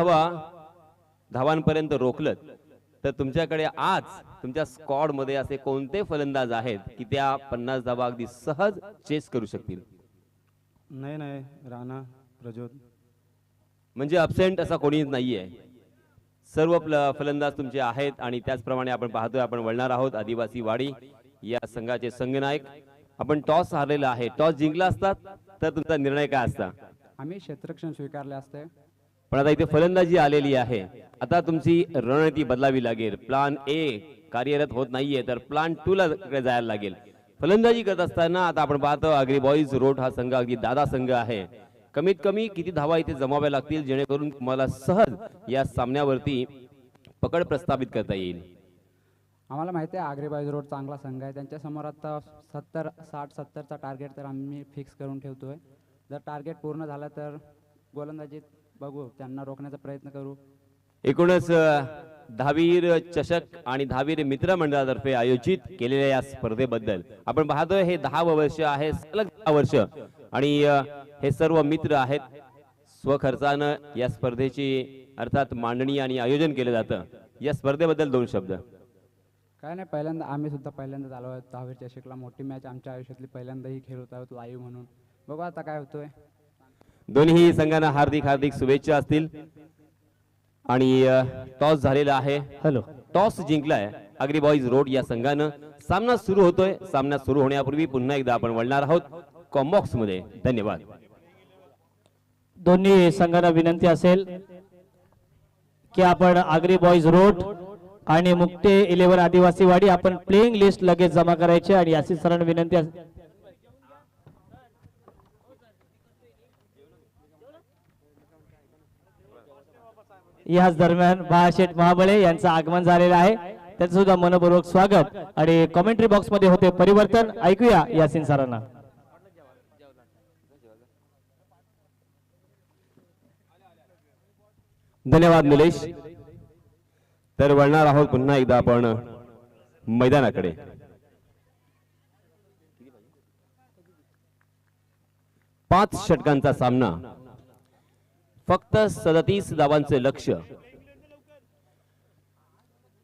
धावांपर्यंत रोखलत तर तुमच्याकडे आज तुमच्या स्क्वॉड मध्ये असे कोणते फलंदाज आहेत की त्या 50 धावा अगदी सहज चेस करू शकतील? नाही, राणा, प्रज्योत, म्हणजे अब्सेंट असा कोणीच नाहीये. सर्व फलंदाज तुमचे आहेत आणि त्याचप्रमाणे आपण पाहतोय, आपण वळणार आहोत आदिवासी वाडी या संघाचे संघनायक. आपण टॉस हारलेला आहे, टॉस जिंकला असतात तर तुमचा निर्णय काय असता? आम्ही क्षेत्ररक्षण स्वीकारले असते. पण आता इथे फलंदाजी आलेली आहे, आता तुमची रणनीती बदलावी लागेल. प्लान ए कार्यरत होत नाहीये तर प्लान 2 ला जायला लागेल. फलंदाजी करत असताना आता आपण पाहतो आगरी बॉईज रोड हा संघ अगदी दादा संघ आहे. कमीत कमी किती धावा इथे जमाव्या लागतील जेणेकरून तुम्हाला सहज या सामन्यावरती पकड प्रस्थापित करता येईल? आम्हाला माहिती आहे आगरी बॉईज रोड चांगला संघ आहे, त्यांच्या समोर आता 60-70चा टार्गेट तर आम्ही फिक्स करून ठेवतोय. जर टार्गेट पूर्ण झाला तर गोलंदाजीत बघू, त्यांना रोखण्याचा प्रयत्न करू. एकूणच दहावीर चषक आणि दहावीर मित्र मंडळातर्फे आयोजित केलेल्या या स्पर्धेबद्दल आपण पाहतोय हे 10व वर्ष आहे, सलग 10 वर्ष आणि हे सर्व मित्र आहेत. स्वखर्चानं या स्पर्धेची अर्थात मांडणी आणि आयोजन केलं जातं. या स्पर्धेबद्दल 2 शब्द. काय नाही, पहिल्यांदा आम्ही सुद्धा पहिल्यांदाच आलो आहोत दहावीर चषकला. मोठी मॅच आमच्या आयुष्यातली पहिल्यांदाही खेळत आहोत लाईव्ह म्हणून. बघू आता काय होतोय. दोन्ही संघांना हार्दिक हार्दिक शुभेच्छा असतील. आणि टॉस झालेला आहे. हॅलो, टॉस जिंकलाय आगरी बॉईज रोड या संघानं. सामना सुरू होतोय. सामना सुरू होण्यापूर्वी पुन्हा एकदा आपण वळणार आहोत कॉम्बॉक्स मध्ये. धन्यवाद. दोन्ही संघांना विनंती असेल की आपण आगरी बॉईज रोड आणि मुक्ते 11 आदिवासी वाडी आपण प्लेइंग लिस्ट लगेच जमा करायचे आणि याची सरांना विनंती याच दरम्यान बाळाशेठ महाबळे यांचं आगमन झालेलं आहे. त्याचं सुद्धा मनपूर्वक स्वागत. आणि कमेंट्री बॉक्स मध्ये होते परिवर्तन. ऐकूया यासीन सरांना. धन्यवाद निलेश. तर वळणार आहोत पुन्हा एकदा आपण मैदानाकडे. पाच षटकांचा सामना, फक्त 37 धावांचे लक्ष्य.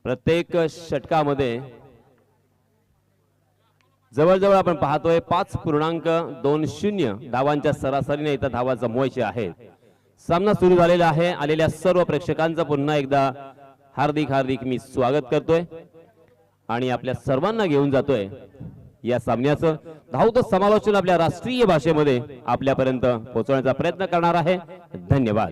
प्रत्येक षटकामध्ये जवळजवळ आपण पाहतोय 5.20 धावांच्या सरासरीने इथं धावा जमवायचे आहेत. सामना सुरू झालेला आहे. आलेल्या सर्व प्रेक्षकांचं पुन्हा एकदा हार्दिक हार्दिक मी स्वागत करतोय आणि आपल्या सर्वांना घेऊन जातोय या सामन्याचं धावतं समालोचन आपल्या राष्ट्रीय भाषेमध्ये आपल्यापर्यंत पोहोचवण्याचा प्रयत्न करणार आहे. धन्यवाद.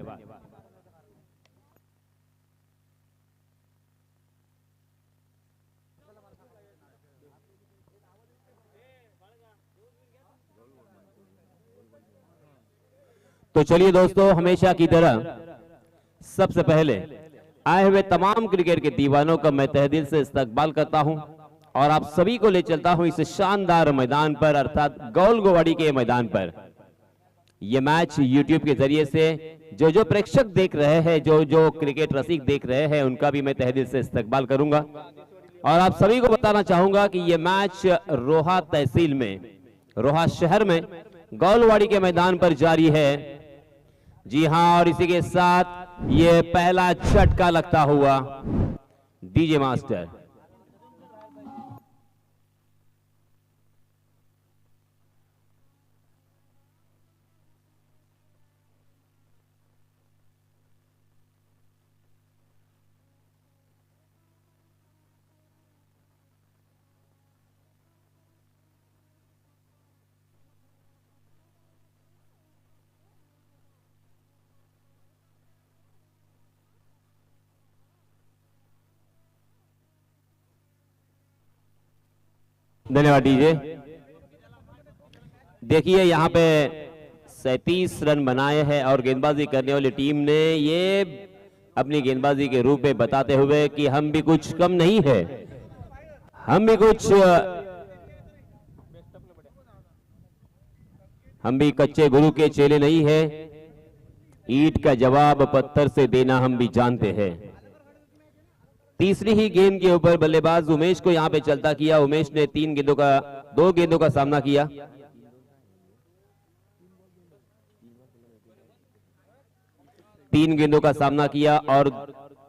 तो चलिए दोस्तों, हमेशा की तरह सबसे पहले आए हुए तमाम क्रिकेट के दीवानों का मैं तहे दिल से इस्तकबाल करता हूं और आप सभी को ले चलता हूं इस शानदार मैदान पर, अर्थात गौलगोवाड़ी के मैदान पर. ये मैच YouTube के जरिए से जो प्रेक्षक देख रहे हैं, जो क्रिकेट रसिक देख रहे हैं, उनका भी मैं तहे दिल से इस्तकबाल करूंगा. और आप सभी को बताना चाहूंगा कि ये मैच रोहा तहसील में, रोहा शहर में गौलवाड़ी के मैदान पर जारी है. जी हां, और इसी के साथ ये पहला झटका लगता हुआ डीजे मास्टर. धन्यवाद डीजे. देखिए यहाँ पे 37 रन बनाए हैं और गेंदबाजी करने वाली टीम ने ये अपनी गेंदबाजी के रूप में बताते हुए कि हम भी कुछ कम नहीं है, हम भी कच्चे गुरु के चेले नहीं है. ईंट का जवाब पत्थर से देना हम भी जानते हैं. तीसरी ही गेंद के ऊपर बल्लेबाज उमेश को यहां पे चलता किया. उमेश ने 2 गेंदों का सामना किया. तीन गेंदों का सामना किया और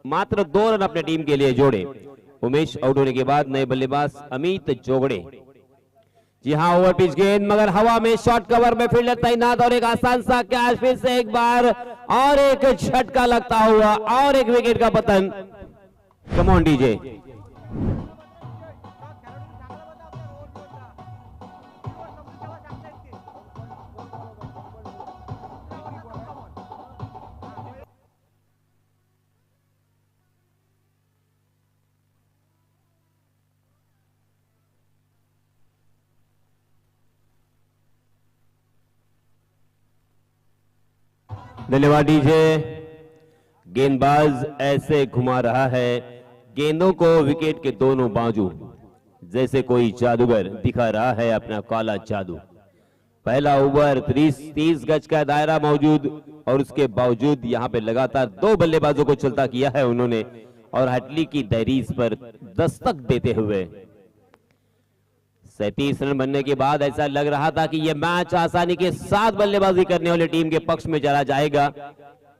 मात्र 2 रन अपने टीम के लिए जोड़े. उमेश आउट होने के बाद नए बल्लेबाज अमित जोगड़े. जी हां, ओवर पिच गेंद मगर हवा में, शॉर्ट कवर में फील्डर तैनात और एक आसान सा कैच. फिर से एक बार और एक झटका लगता हुआ और एक विकेट का पतन. Come on, DJ. धन्यवाद डीजे. गेंदबाज ऐसे घुमा रहा है गेंदों को विकेट के दोनों बाजू, जैसे कोई जादूगर दिखा रहा है अपना काला जादू. पहला ओवर 30 गज का दायरा मौजूद और उसके बावजूद यहां पे लगातार 2 बल्लेबाजों को चलता किया है उन्होंने और हटली की दहलीज पर दस्तक देते हुए 37 रन बनने के बाद ऐसा लग रहा था कि यह मैच आसानी के साथ बल्लेबाजी करने वाली टीम के पक्ष में चला जाएगा,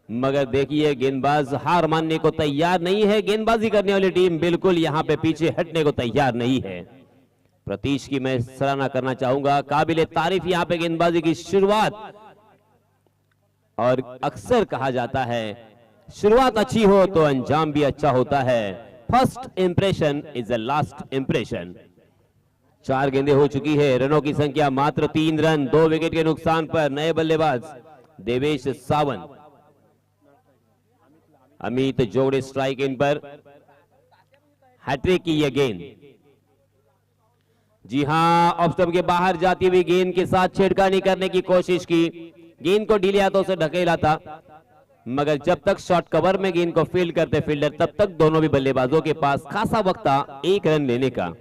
मगर देखिए गेंदबाज हार मानने को तैयार नहीं है। गेंदबाजी करने वाली टीम बिल्कुल यहां पे पीछे हटने को तैयार नहीं है। प्रतीश की मैं सराहना करना चाहूंगा, काबिले तारीफ यहां पे गेंदबाजी की शुरुआत। और अक्सर कहा जाता है शुरुआत अच्छी हो तो अंजाम भी अच्छा होता है। First impression is the last impression. 4 गेंदें हो चुकी है, रनों की संख्या मात्र 3 रन। 2 विकेट के नुकसान पर नए बल्लेबाज देवेश सावंत। अमित जोगड़े स्ट्राइक इन पर। हैट्रिक की यह गेंद, जी हां, ऑफ स्टंप के बाहर जाती हुई गेंद के साथ छेड़खानी करने की कोशिश की। गेंद को ढीले हाथों से ढकेला था, मगर जब तक शॉर्ट कवर में गेंद को फील्ड करते फील्डर, तब तक दोनों भी बल्लेबाजों के पास खासा वक्त था 1 रन लेने का।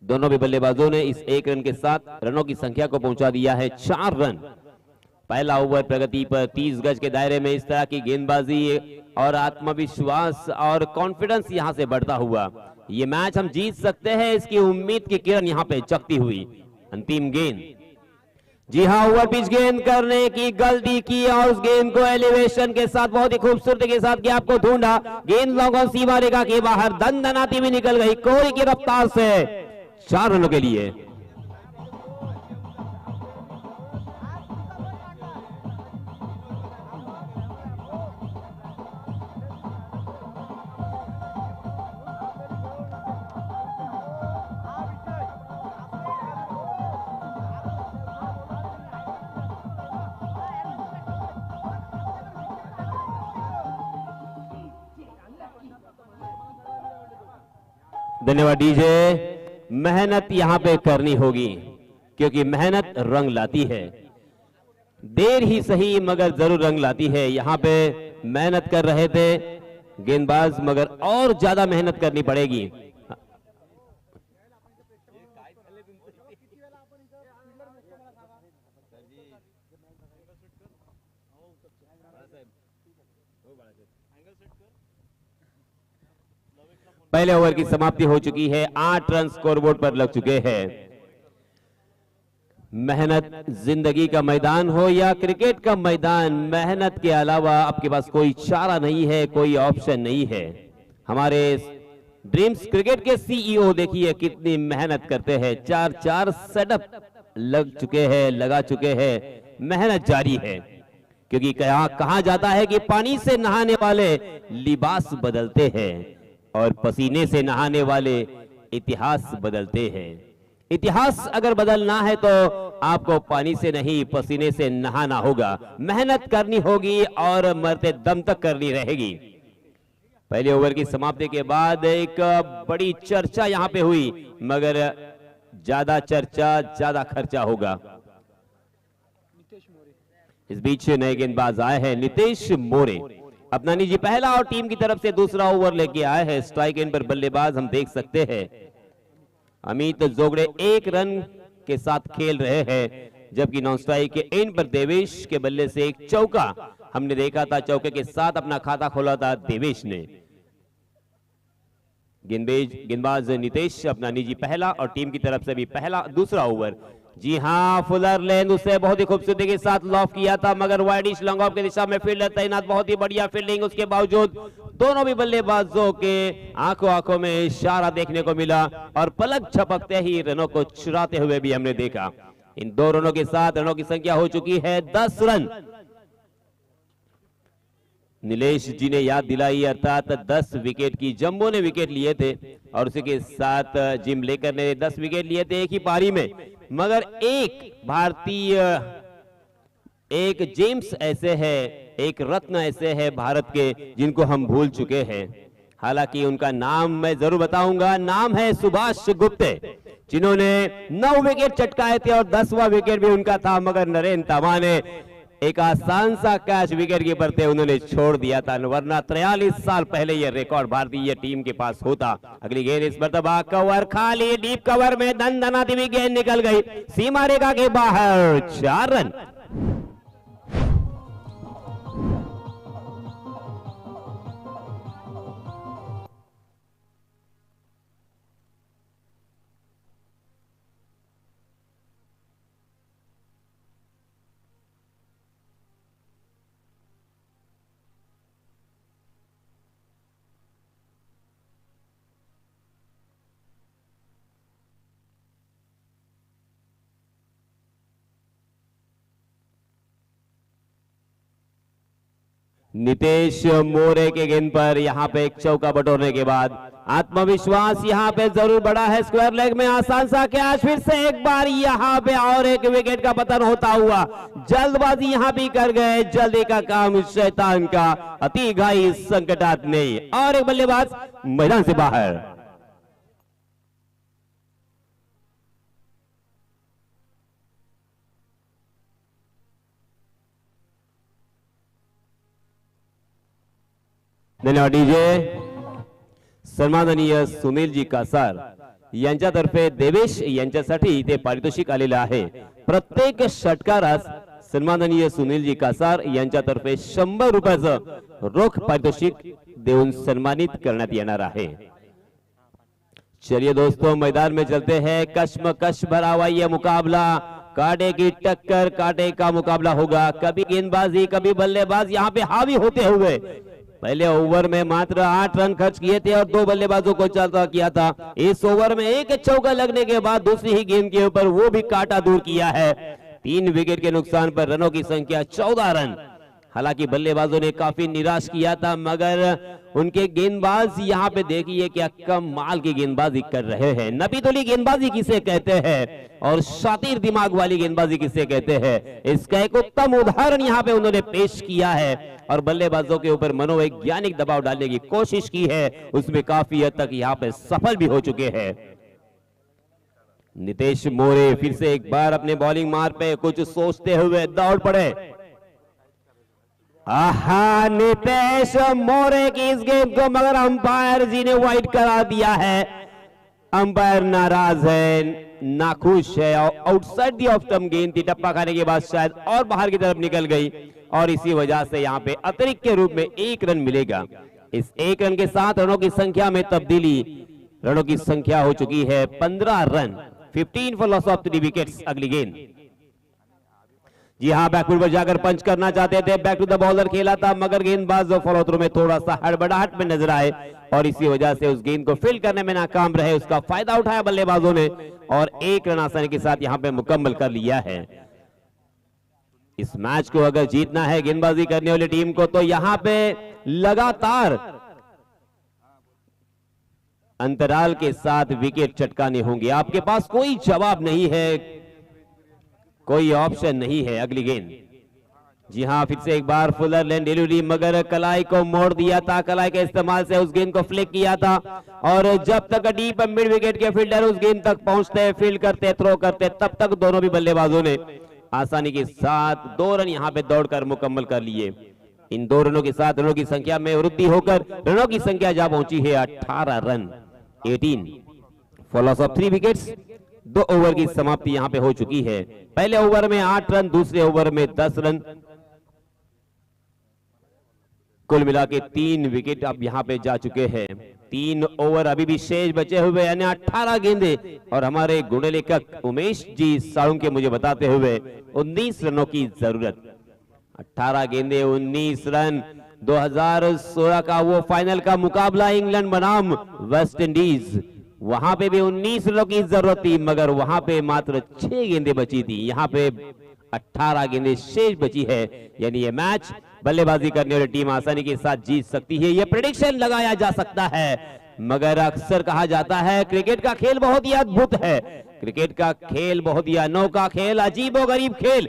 दोनों भी बल्लेबाजों ने इस 1 रन के साथ रनों की संख्या को पहुंचा दिया है 4 रन। पहला ओवर प्रगति पर 30 गज के दायरे में इस तरह की गेंदबाजी और आत्मविश्वास और कॉन्फिडेंस यहां से बढ़ता हुआ ये मैच हम जीत सकते हैं, इसकी उम्मीद की किरण यहां पे जगती हुई। अंतिम गेंद, जी हां, ओवर पिच गेंद करने की गलती की और उस गेंद को एलिवेशन के साथ बहुत ही खूबसूरती के साथ गैप को ढूंढा। गेंद लॉन्ग ऑन सीमा रेखा के बाहर दंदनाती हुई निकल गई कोहली की रफ्तार से 4 रनों के लिए। धन्यवाद डीजे। मेहनत यहां पे करनी होगी क्योंकि मेहनत रंग लाती है। देर ही सही मगर जरूर रंग लाती है। यहां पे मेहनत कर रहे थे गेंदबाज, मगर और ज्यादा मेहनत करनी पड़ेगी। पहले ओवर की समाप्ति हो चुकी है, 8 रन स्कोरबोर्ड पर लग चुके हैं। मेहनत जिंदगी का मैदान हो या क्रिकेट का मैदान, मेहनत के अलावा आपके पास कोई चारा नहीं है, कोई ऑप्शन नहीं है। हमारे ड्रीम्स क्रिकेट के सीईओ देखिए कितनी मेहनत करते हैं। 4 सेटअप लगा चुके हैं, मेहनत जारी है। क्योंकि कहा जाता है कि पानी से नहाने वाले लिबास बदलते हैं और पसीने से नहाने वाले इतिहास बदलते हैं। इतिहास अगर बदलना है तो आपको पानी से नहीं पसीने से नहाना होगा, मेहनत करनी होगी और मरते दम तक करनी रहेगी। पहले ओवर की समाप्ति के बाद एक बड़ी चर्चा यहां पे हुई, मगर ज्यादा चर्चा ज्यादा खर्चा होगा। इस बीच नए गेंदबाज आए हैं नितेश मोरे, अपना निजी पहला और टीम की तरफ से दूसरा ओवर लेके आए हैं। स्ट्राइक एंड पर बल्लेबाज हम देख सकते हैं अमित जोगड़े 1 रन के साथ खेल रहे हैं, जबकि नॉन स्ट्राइक के एंड पर देवेश के बल्ले से एक चौका हमने देखा था। चौके के साथ अपना खाता खोला था देवेश ने। गेंदबाज नितेश अपना निजी पहला और टीम की तरफ से भी दूसरा ओवर। जी हां, फुलर लेंथ उसे बहुत ही खूबसूरती के साथ लॉफ किया था, मगर वाइडिश लॉन्ग ऑफ की दिशा में फील्डर तैनात, बहुत ही बढ़िया फील्डिंग। उसके बावजूद दोनों भी बल्लेबाजों के आंखों में इशारा देखने को मिला और पलक झपकते ही रनों को चुराते हुए भी हमने देखा। इन 2 रनों के साथ रनों की संख्या हो चुकी है 10 रन। नीलेश जी ने याद दिलाई, अर्थात 10 विकेट की जंबो ने विकेट लिए थे और उसी के साथ जिम लेकर ने 10 विकेट लिए थे एक ही पारी में, मगर एक भारतीय, एक जेम्स ऐसे है, एक रत्न ऐसे है भारत के जिनको हम भूल चुके हैं। हालांकि उनका नाम मैं जरूर बताऊंगा, नाम है सुभाष गुप्ते, जिन्होंने 9 विकेट चटकाए थे और 10वां विकेट भी उनका था, मगर नरेंद्र तंवा ने एक आसान सा कैच विकेट कीपर थे, उन्होंने छोड़ दिया था, वरना 43 साल पहले यह रिकॉर्ड भारतीय टीम के पास होता। अगली गेंद इस मर्तबा कवर खाली, डीप कवर में दनदनाती हुई गेंद निकल गई सीमा रेखा के बाहर। 4 रन। नितेश मोरे के गेंद पर यहां पे एक चौका बटोरने के बाद आत्मविश्वास यहां पे जरूर बढ़ा है। स्क्वायर लेग में आसान सा कैच, फिर से एक बार यहां पे और एक विकेट का पतन होता हुआ। जल्दबाजी यहां भी कर गए, जल्दी का काम शैतान का, अति घाई संकटात नहीं। और एक बल्लेबाज मैदान से बाहर। धन्यवाद डीजे। सन्माननीय सुनीलजी कासार यांच्यातर्फे देवेश यांच्यासाठी ते पारितोषिक आलेलं आहे। प्रत्येक षटकारास सन्माननीय सुनीलजी कासार यांच्यातर्फे 100 रुपयाचं रोख पारितोषिक देऊन सन्मानित करण्यात येणार आहे। चलिए दोस्तों, मैदान में चलते हैं। कश्मकश भरा हुआ यह मुकाबला, कांटे की टक्कर, कांटे का मुकाबला होगा। कभी गेंदबाजी कभी बल्लेबाज यहाँ पे हावी होते हुए पहले ओवर में मात्र 8 रन खर्च किए थे और 2 बल्लेबाजों को चलता किया था। इस ओवर में एक चौका लगने के बाद दूसरी ही गेंद के ऊपर वो भी काटा दूर किया है। 3 विकेट के नुकसान पर रनों की संख्या 14 रन। हालांकि बल्लेबाजों ने काफी निराश किया था, मगर उनके गेंदबाज यहाँ पे देखिए क्या कमाल की गेंदबाजी कर रहे हैं। नपीतुली गेंदबाजी किसे कहते हैं और शातिर दिमाग वाली गेंदबाजी किसे कहते हैं, इसका एक उत्तम उदाहरण यहाँ पे उन्होंने पेश किया है। और बल्लेबाजों के ऊपर मनोवैज्ञानिक दबाव डालने की कोशिश की है, उसमें काफी हद तक यहाँ पे सफल भी हो चुके हैं। नितेश मोरे फिर से एक बार अपने बॉलिंग मार्ग पे कुछ सोचते हुए दौड़ पड़े। आहा, नितेश मोरे की इस गेंद को मगर अंपायर जी ने वाइड करा दिया है। अंपायर नाराज है, नाखुश है और आउटसाइड दी ऑफ स्टंप गेंद थी। टप्पा खाने के बाद शायद और बाहर की तरफ निकल गई और इसी वजह से यहाँ पे अतिरिक्त के रूप में 1 रन मिलेगा। इस 1 रन के साथ रनों की संख्या में तब्दीली, रनों की संख्या हो चुकी है 15 run. 15 for loss of 3 wickets. अगली गेंद, जी हाँ, बैकफुट पर जाकर पंच करना चाहते थे, बैक टू द बॉलर खेला था, मगर गेंदबाज फॉलो थ्रू में थोड़ा सा हड़बड़ाहट में नजर आए और इसी वजह से उस गेंद को फील्ड करने में नाकाम रहे। उसका फायदा उठाया बल्लेबाजों ने और 1 रन आसानी के साथ यहां पे मुकम्मल कर लिया है। इस मैच को अगर जीतना है गेंदबाजी करने वाली टीम को, तो यहां पे लगातार अंतराल के साथ विकेट चटकाने होंगे। आपके पास कोई जवाब नहीं है, कोई ऑप्शन नहीं है। अगली गेंद, जी हां, फिर से एक बार फुलर लेन डिलीवरी, मगर कलाई को मोड़ दिया था। कलाई के इस्तेमाल से उस गेंद को फ्लिक किया था और जब तक डीप मिड विकेट के फील्डर उस गेंद तक पहुंचते, फील्ड करते, थ्रो करते, तब तक दोनों भी बल्लेबाजों ने आसानी के साथ 2 रन यहां पे दौड़कर मुकम्मल कर लिए। इन 2 रनों के साथ रनों की संख्या में वृद्धि होकर रनों की संख्या जा पहुंची है 18 run. 18 for loss of 3 wickets. 2 over की समाप्ति यहां पे हो चुकी है। पहले ओवर में 8 रन, दूसरे ओवर में 10 रन। कुल मिला के 3 विकेट अब यहां पे जा चुके हैं। 3 ओवर अभी भी शेष बचे हुए, यानी 18 गेंदे और हमारे गुण लेखक उमेश जी साळुंके के मुझे बताते हुए 19 रनों की जरूरत। 18 गेंदे 19 रन। 2016 का वो फाइनल का मुकाबला इंग्लैंड बनाम वेस्ट इंडीज, वहां पे भी 19 रनों की जरूरत थी, मगर वहां पे मात्र 6 गेंदें बची थी। यहां पे 18 गेंदें शेष बची है, यानी ये मैच बल्लेबाजी करने वाली टीम आसानी के साथ जीत सकती है। ये प्रेडिक्शन लगाया जा सकता है, मगर अक्सर कहा जाता है क्रिकेट का खेल बहुत ही अद्भुत है, क्रिकेट का खेल बहुत ही अनोखा खेल, अजीबोगरीब खेल।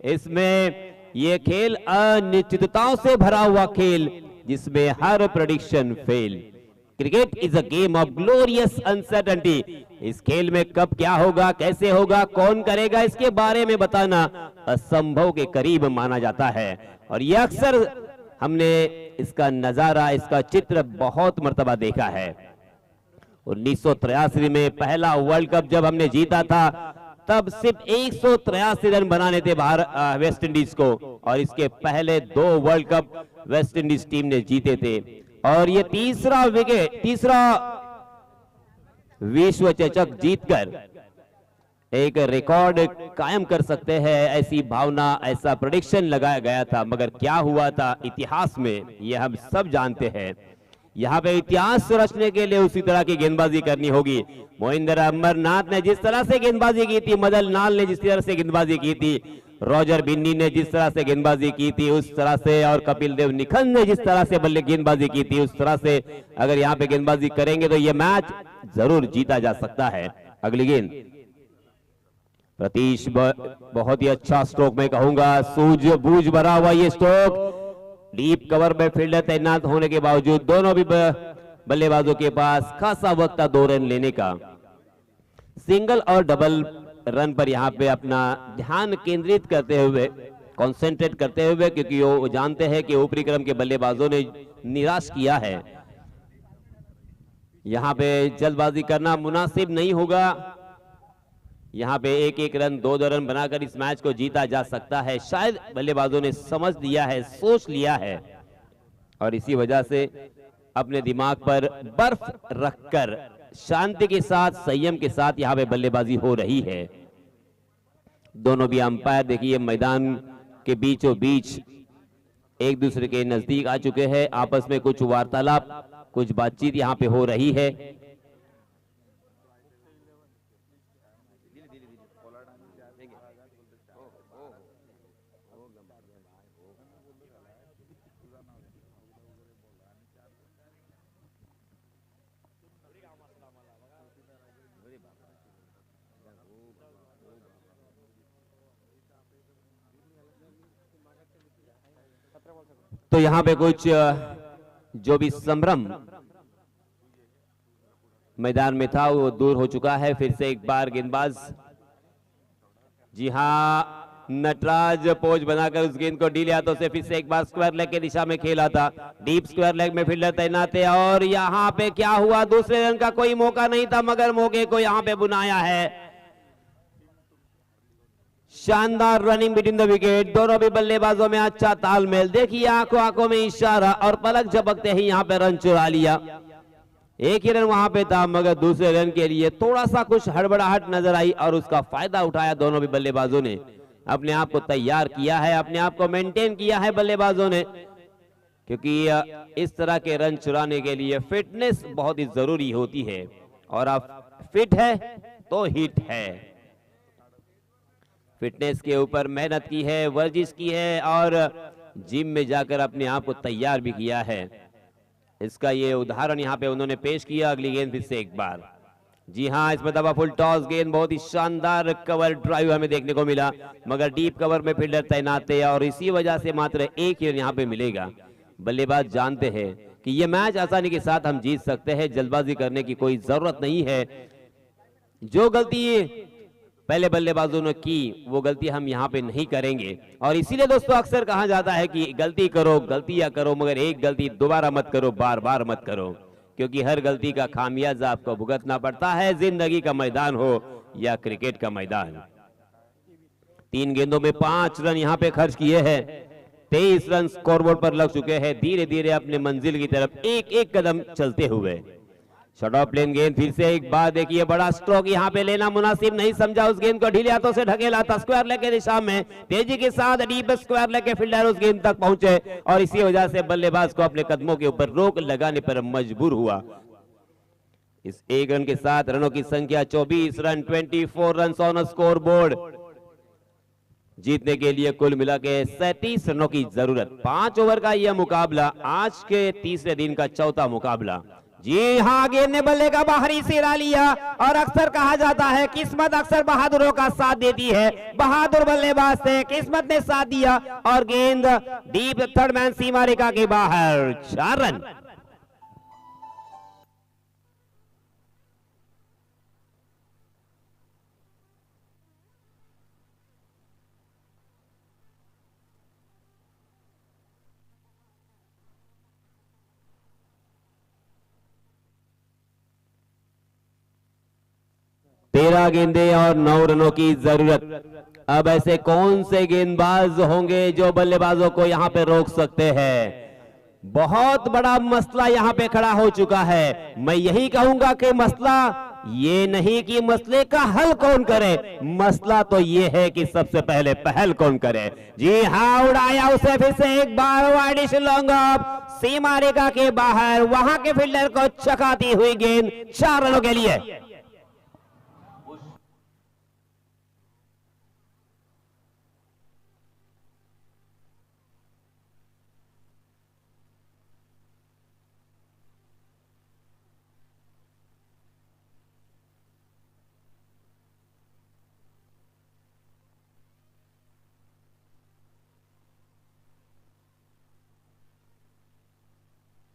इसमें ये खेल अनिश्चितताओं से भरा हुआ खेल, जिसमें हर prediction fail. Cricket is a game of glorious uncertainty. इस खेल में कब क्या होगा, कैसे होगा, कौन करेगा, इसके बारे में बताना असंभव के करीब माना जाता है। और यह अक्सर हमने इसका नजारा, इसका चित्र बहुत मर्तबा देखा है। 1983 में पहला वर्ल्ड कप जब हमने जीता था तब सिर्फ 183 रन बनाने थे वेस्ट इंडीज को, और इसके पहले 2 world cup West Indies team ने जीते थे। और ये तीसरा विश्व चषक जीतकर एक रिकॉर्ड कायम कर सकते हैं, ऐसी भावना, ऐसा प्रेडिक्शन लगाया गया था। मगर क्या हुआ था इतिहास में, ये हम सब जानते हैं। यहाँ पे इतिहास रचने के लिए उसी तरह की गेंदबाजी करनी होगी। मोहिंदर अमरनाथ ने जिस तरह से गेंदबाजी की थी, मदन लाल ने जिस तरह से गेंदबाजी की थी, रॉजर बिन्नी ने जिस तरह से गेंदबाजी की थी उस तरह से, और कपिल देव निखंद ने जिस तरह से बल्ले गेंदबाजी की थी उस तरह से अगर यहाँ पे गेंदबाजी करेंगे तो ये मैच जरूर जीता जा सकता है। अगली गेंद प्रतीश, बहुत ही अच्छा स्ट्रोक मैं कहूंगा, सूझबूझ भरा हुआ ये स्ट्रोक। डीप कवर में फील्डर तैनात होने के बावजूद दोनों भी बल्लेबाजों के पास खासा वक्त था 2 रन लेने का। सिंगल और डबल रन पर यहाँ पे अपना ध्यान केंद्रित करते हुए, कंसंट्रेट करते हुए, क्योंकि वो जानते हैं कि ऊपरी क्रम के बल्लेबाजों ने निराश किया है। यहाँ पे जल्दबाजी करना मुनासिब नहीं होगा। यहाँ पे 1-1 रन, 2-2 रन बनाकर इस मैच को जीता जा सकता है। शायद बल्लेबाजों ने समझ लिया है, सोच लिया है, और इसी वजह से अपने दिमाग पर बर्फ रखकर शांति के साथ, संयम के साथ यहाँ पे बल्लेबाजी हो रही है। दोनों भी अंपायर देखिए मैदान के बीचों बीच एक दूसरे के नजदीक आ चुके हैं। आपस में कुछ वार्तालाप, कुछ बातचीत यहाँ पे हो रही है। तो यहाँ पे कुछ जो भी संभ्रम मैदान में था वो दूर हो चुका है। फिर से एक बार गेंदबाज, जी हाँ, नटराज पोज बनाकर उस गेंद को डीले हाथों से फिर से एक बार स्क्वायर लेग की दिशा में खेला था। डीप स्क्वायर लेग में फील्डर तैनात है, और यहाँ पे क्या हुआ, दूसरे रन का कोई मौका नहीं था, मगर मौके को यहाँ पे बुनाया है। शानदार रनिंग बिटवीन द विकेट, दोनों भी बल्लेबाजों में अच्छा तालमेल। देखिए आंखों में इशारा, और पलक झपकते ही यहाँ पे रन चुरा लिया। 1 ही रन वहां पे था, मगर दूसरे रन के लिए थोड़ा सा कुछ हड़बड़ाहट नजर आई, और उसका फायदा उठाया दोनों भी बल्लेबाजों ने। अपने आप को तैयार किया है, अपने आप को मेंटेन किया है बल्लेबाजों ने, क्योंकि इस तरह के रन चुराने के लिए फिटनेस बहुत ही जरूरी होती है, और आप फिट है तो हिट है। फिटनेस के ऊपर मेहनत की है, वर्जिश की है, और जिम में जाकर अपने आप को तैयार भी किया है। इसका ये उदाहरण यहाँ पे उन्होंने पेश किया। अगली गेंद फिर से एक बार, जी हाँ, इसमें दबा फुल टॉस गेंद, बहुत ही शानदार कवर ड्राइव हमें देखने को मिला, मगर डीप कवर में फील्डर तैनात है, और इसी वजह से मात्र 1 ही रन यहाँ पे मिलेगा। बल्लेबाज जानते हैं कि ये मैच आसानी के साथ हम जीत सकते हैं, जल्दबाजी करने की कोई जरूरत नहीं है। जो गलती पहले बल्लेबाजों ने की वो गलती हम यहाँ पे नहीं करेंगे, और इसीलिए दोस्तों अक्सर कहा जाता है कि गलती करो, गलतियां करो, मगर एक गलती दोबारा मत करो, बार बार मत करो, क्योंकि हर गलती का खामियाजा आपको भुगतना पड़ता है, जिंदगी का मैदान हो या क्रिकेट का मैदान। 3 गेंदों में 5 रन यहाँ पे खर्च किए हैं, 23 रन स्कोरबोर्ड पर लग चुके हैं, धीरे धीरे अपने मंजिल की तरफ एक कदम चलते हुए। शॉर्ट ऑफ प्लेन गेंद, फिर से एक बार देखिए, बड़ा स्ट्रोक यहाँ पे लेना मुनासिब नहीं समझा, उस गेंद को ढीले हाथों से ढकेला था स्क्वायर लेग के दिशा में, तेजी के साथ डीप स्क्वायर लेग के फील्डर उस गेंद तक पहुंचे, और इसी वजह से बल्लेबाज को अपने कदमों के ऊपर रोक लगाने पर मजबूर हुआ। इस 1 रन के साथ रनों की संख्या 24 run, 24 run on score board. जीतने के लिए कुल मिला के 37 रनों की जरूरत। 5 ओवर का यह मुकाबला, आज के तीसरे दिन का चौथा मुकाबला। जी हाँ, गेंद ने बल्ले का बाहरी सिरा लिया, और अक्सर कहा जाता है किस्मत अक्सर बहादुरों का साथ देती है। बहादुर बल्लेबाज थे, किस्मत ने साथ दिया, और गेंद डीप थर्ड मैन सीमा रेखा के बाहर। 4 रन। 13 गेंदे और 9 रनों की जरूरत। अब ऐसे कौन से गेंदबाज होंगे जो बल्लेबाजों को यहां पे रोक सकते हैं? बहुत बड़ा मसला यहां पे खड़ा हो चुका है। मैं यही कहूंगा कि मसला ये नहीं कि मसले का हल कौन करे, मसला तो ये है कि सबसे पहले पहल कौन करे। जी हाँ, उड़ाया उसे फिर से एक बार वाइडिश लॉन्ग ऑफ, सीमा रेखा के बाहर, वहां के फील्डर को चकाती हुई गेंद 4 रनों के लिए।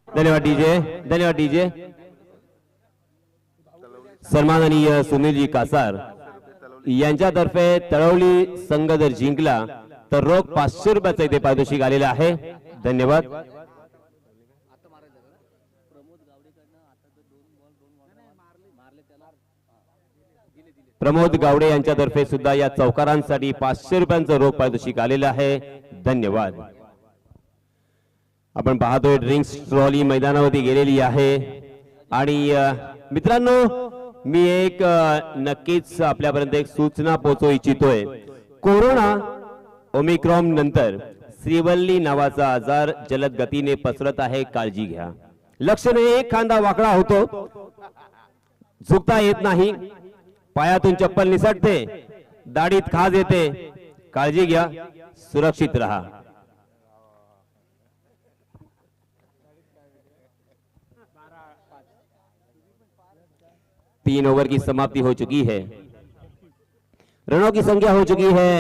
धन्यवाद डीजे, धन्यवाद डीजे। सन्माननीय सुनीलजी कासार यांच्यातर्फे तळवली संघ जर जिंकला तर रोख 500 रुपयाचा इथे पारितोषिक आलेला आहे। धन्यवाद। प्रमोद गावडे यांच्यातर्फे सुद्धा या चौकारांसाठी 500 रुपयांचं रोख पारितोषिक आलेलं आहे। धन्यवाद। आपण पाहतोय ड्रिंक्स ट्रॉली मैदानावरती गेलेली आहे आणि मित्रांनो मी एक नक्कीच आपल्यापर्यंत एक सूचना पोहोचवू इच्छितोय। कोरोना ओमिक्रॉन नंतर श्रीवल्ली नावाचा आजार जलद गतीने पसरत आहे, काळजी घ्या। लक्षणे एक खांदा वाकडा होतो, झुकता येत नाही, पायातून चप्पल निसटते, दाढीत खाज येते, काळजी घ्या, सुरक्षित रहा। 3 ओवर की समाप्ति हो चुकी है। रनों की संख्या हो चुकी है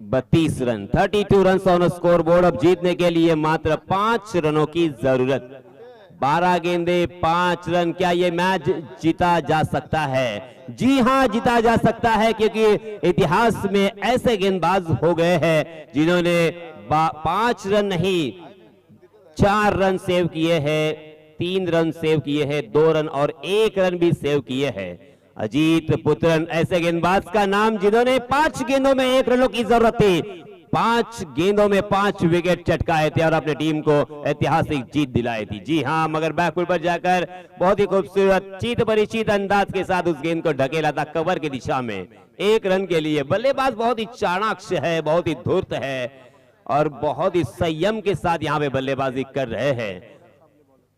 32 run. 32 run on score board. अब जीतने के लिए मात्र 5 रनों की जरूरत। 12 गेंदे 5 रन। क्या ये मैच जीता जा सकता है? जी हां, जीता जा सकता है, क्योंकि इतिहास में ऐसे गेंदबाज हो गए हैं जिन्होंने 5 रन नहीं 4 रन सेव किए हैं, 3 रन सेव किए हैं, 2 रन और 1 रन भी सेव किए हैं। अजीत पुत्रन ऐसे गेंदबाज का नाम जिन्होंने 5 गेंदों में 1 रनों की जरूरत थी, 5 गेंदों में 5 विकेट चटकाए थे और अपने टीम को ऐतिहासिक जीत दिलाई थी। जी हां, मगर बैकफुट पर जाकर बहुत ही खूबसूरत चित परिचित अंदाज के साथ उस गेंद को ढकेला था कवर की दिशा में 1 रन के लिए। बल्लेबाज बहुत ही चाणाक्ष है, बहुत ही धूर्त है और बहुत ही संयम के साथ यहां पे बल्लेबाजी कर रहे हैं।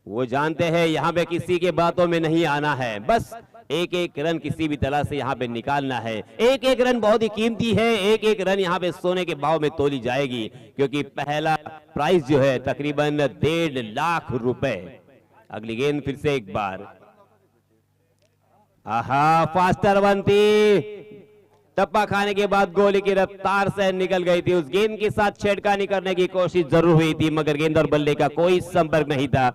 वो जानते हैं यहां पे किसी के बातों में नहीं आना है, बस एक एक रन किसी भी तरह से यहां पे निकालना है। एक एक रन बहुत ही कीमती है, एक एक रन यहां पे सोने के भाव में तोली जाएगी, क्योंकि पहला प्राइस जो है तकरीबन 1.5 लाख रुपए। अगली गेंद फिर से एक बार, आहा, फास्टर बनती, टप्पा खाने के बाद गोली की रफ्तार से निकल गई थी। उस गेंद के साथ छेड़खानी करने की कोशिश जरूर हुई थी, मगर गेंद और बल्ले का कोई संपर्क नहीं था,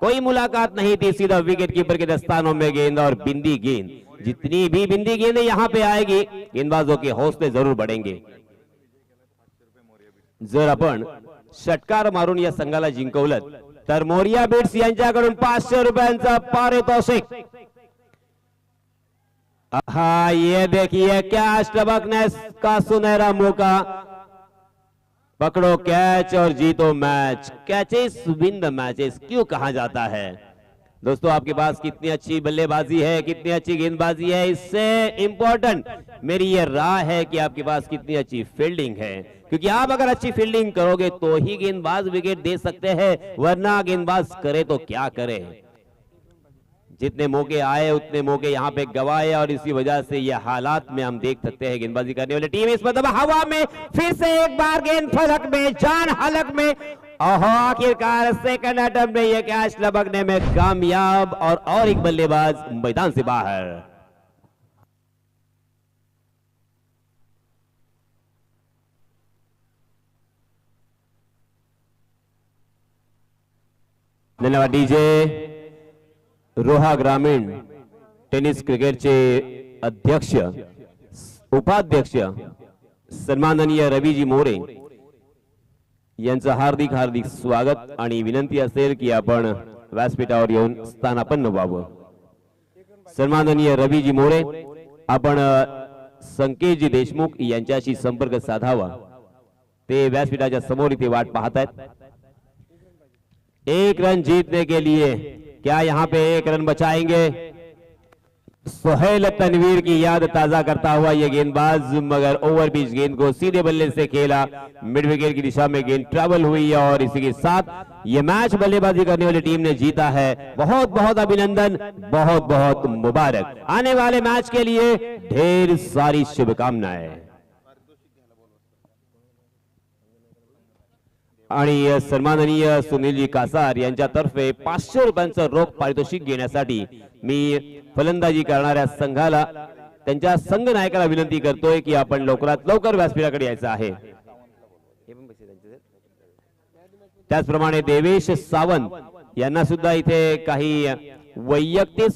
कोई मुलाकात नहीं थी। सीधा विकेट कीपर के दस्तानों में गेंद और बिंदी गेंद। जितनी भी बिंदी गेंदें यहां पे आएगी, गेंदबाजों के हौसले जरूर बढ़ेंगे। जर आपण षटकार मारून या संघाला जिंकवलं तर मोरिया बीट्स यांच्याकडून 500 रुपयांचा पारितोषिक। हाँ, ये देखिए कैच टबकने का सुनहरा मौका। पकड़ो कैच और जीतो match. Catches win the matches क्यों कहा जाता है? दोस्तों, आपके पास कितनी अच्छी बल्लेबाजी है, कितनी अच्छी गेंदबाजी है, इससे इंपॉर्टेंट मेरी ये राय है कि आपके पास कितनी अच्छी फील्डिंग है, क्योंकि आप अगर अच्छी फील्डिंग करोगे तो ही गेंदबाज विकेट दे सकते हैं, वरना गेंदबाज करे तो क्या करे। जितने मौके आए उतने मौके यहाँ पे गवाए और इसी वजह से ये हालात में हम देख सकते हैं गेंदबाजी करने वाली टीम इस मतलब हवा में फिर से एक बार गेंद फलक में, जान हलक में, आखिरकार सेकंड अटेम्प्ट में ये कैच लपकने में कामयाब और एक बल्लेबाज मैदान से बाहर। धन्यवाद डीजे। रोहा ग्रामीण टेनिस क्रिकेटचे अध्यक्ष उपाध्यक्ष सन्माननीय रवीजी मोरे यांचं हार्दिक हार्दिक स्वागत आणि विनंती असेल की आपण व्यासपीठावर येऊन स्थानापन्न व्हावं। सन्माननीय रवीजी मोरे आपण संकेतजी देशमुख यांच्याशी संपर्क साधावा. ते व्यासपीठाच्या समोर इथे वाट पाहत आहेत. 1 रन जीतने के लिए क्या यहाँ पे 1 रन बचाएंगे? सोहेल तनवीर की याद ताजा करता हुआ ये गेंदबाज, मगर ओवर पिच गेंद को सीधे बल्ले से खेला. मिड विकेट की दिशा में गेंद ट्रैवल हुई और इसी के साथ ये मैच बल्लेबाजी करने वाली टीम ने जीता है. बहुत बहुत अभिनंदन, बहुत बहुत मुबारक. आने वाले मैच के लिए ढेर सारी शुभकामनाएं. आणि सन्माननीय सुनीलजी कासार यांच्यातर्फे 500 रुपयांचं रोख पारितोषिक घेण्यासाठी मी फलंदाजी करणाऱ्या संघाला, त्यांच्या संघ नायकाला विनंती करतोय की आपण लवकरात लवकर व्यासपीठाकडे यायचं आहे. त्याचप्रमाणे देवेश सावंत यांना सुद्धा इथे काही वैयक्तिक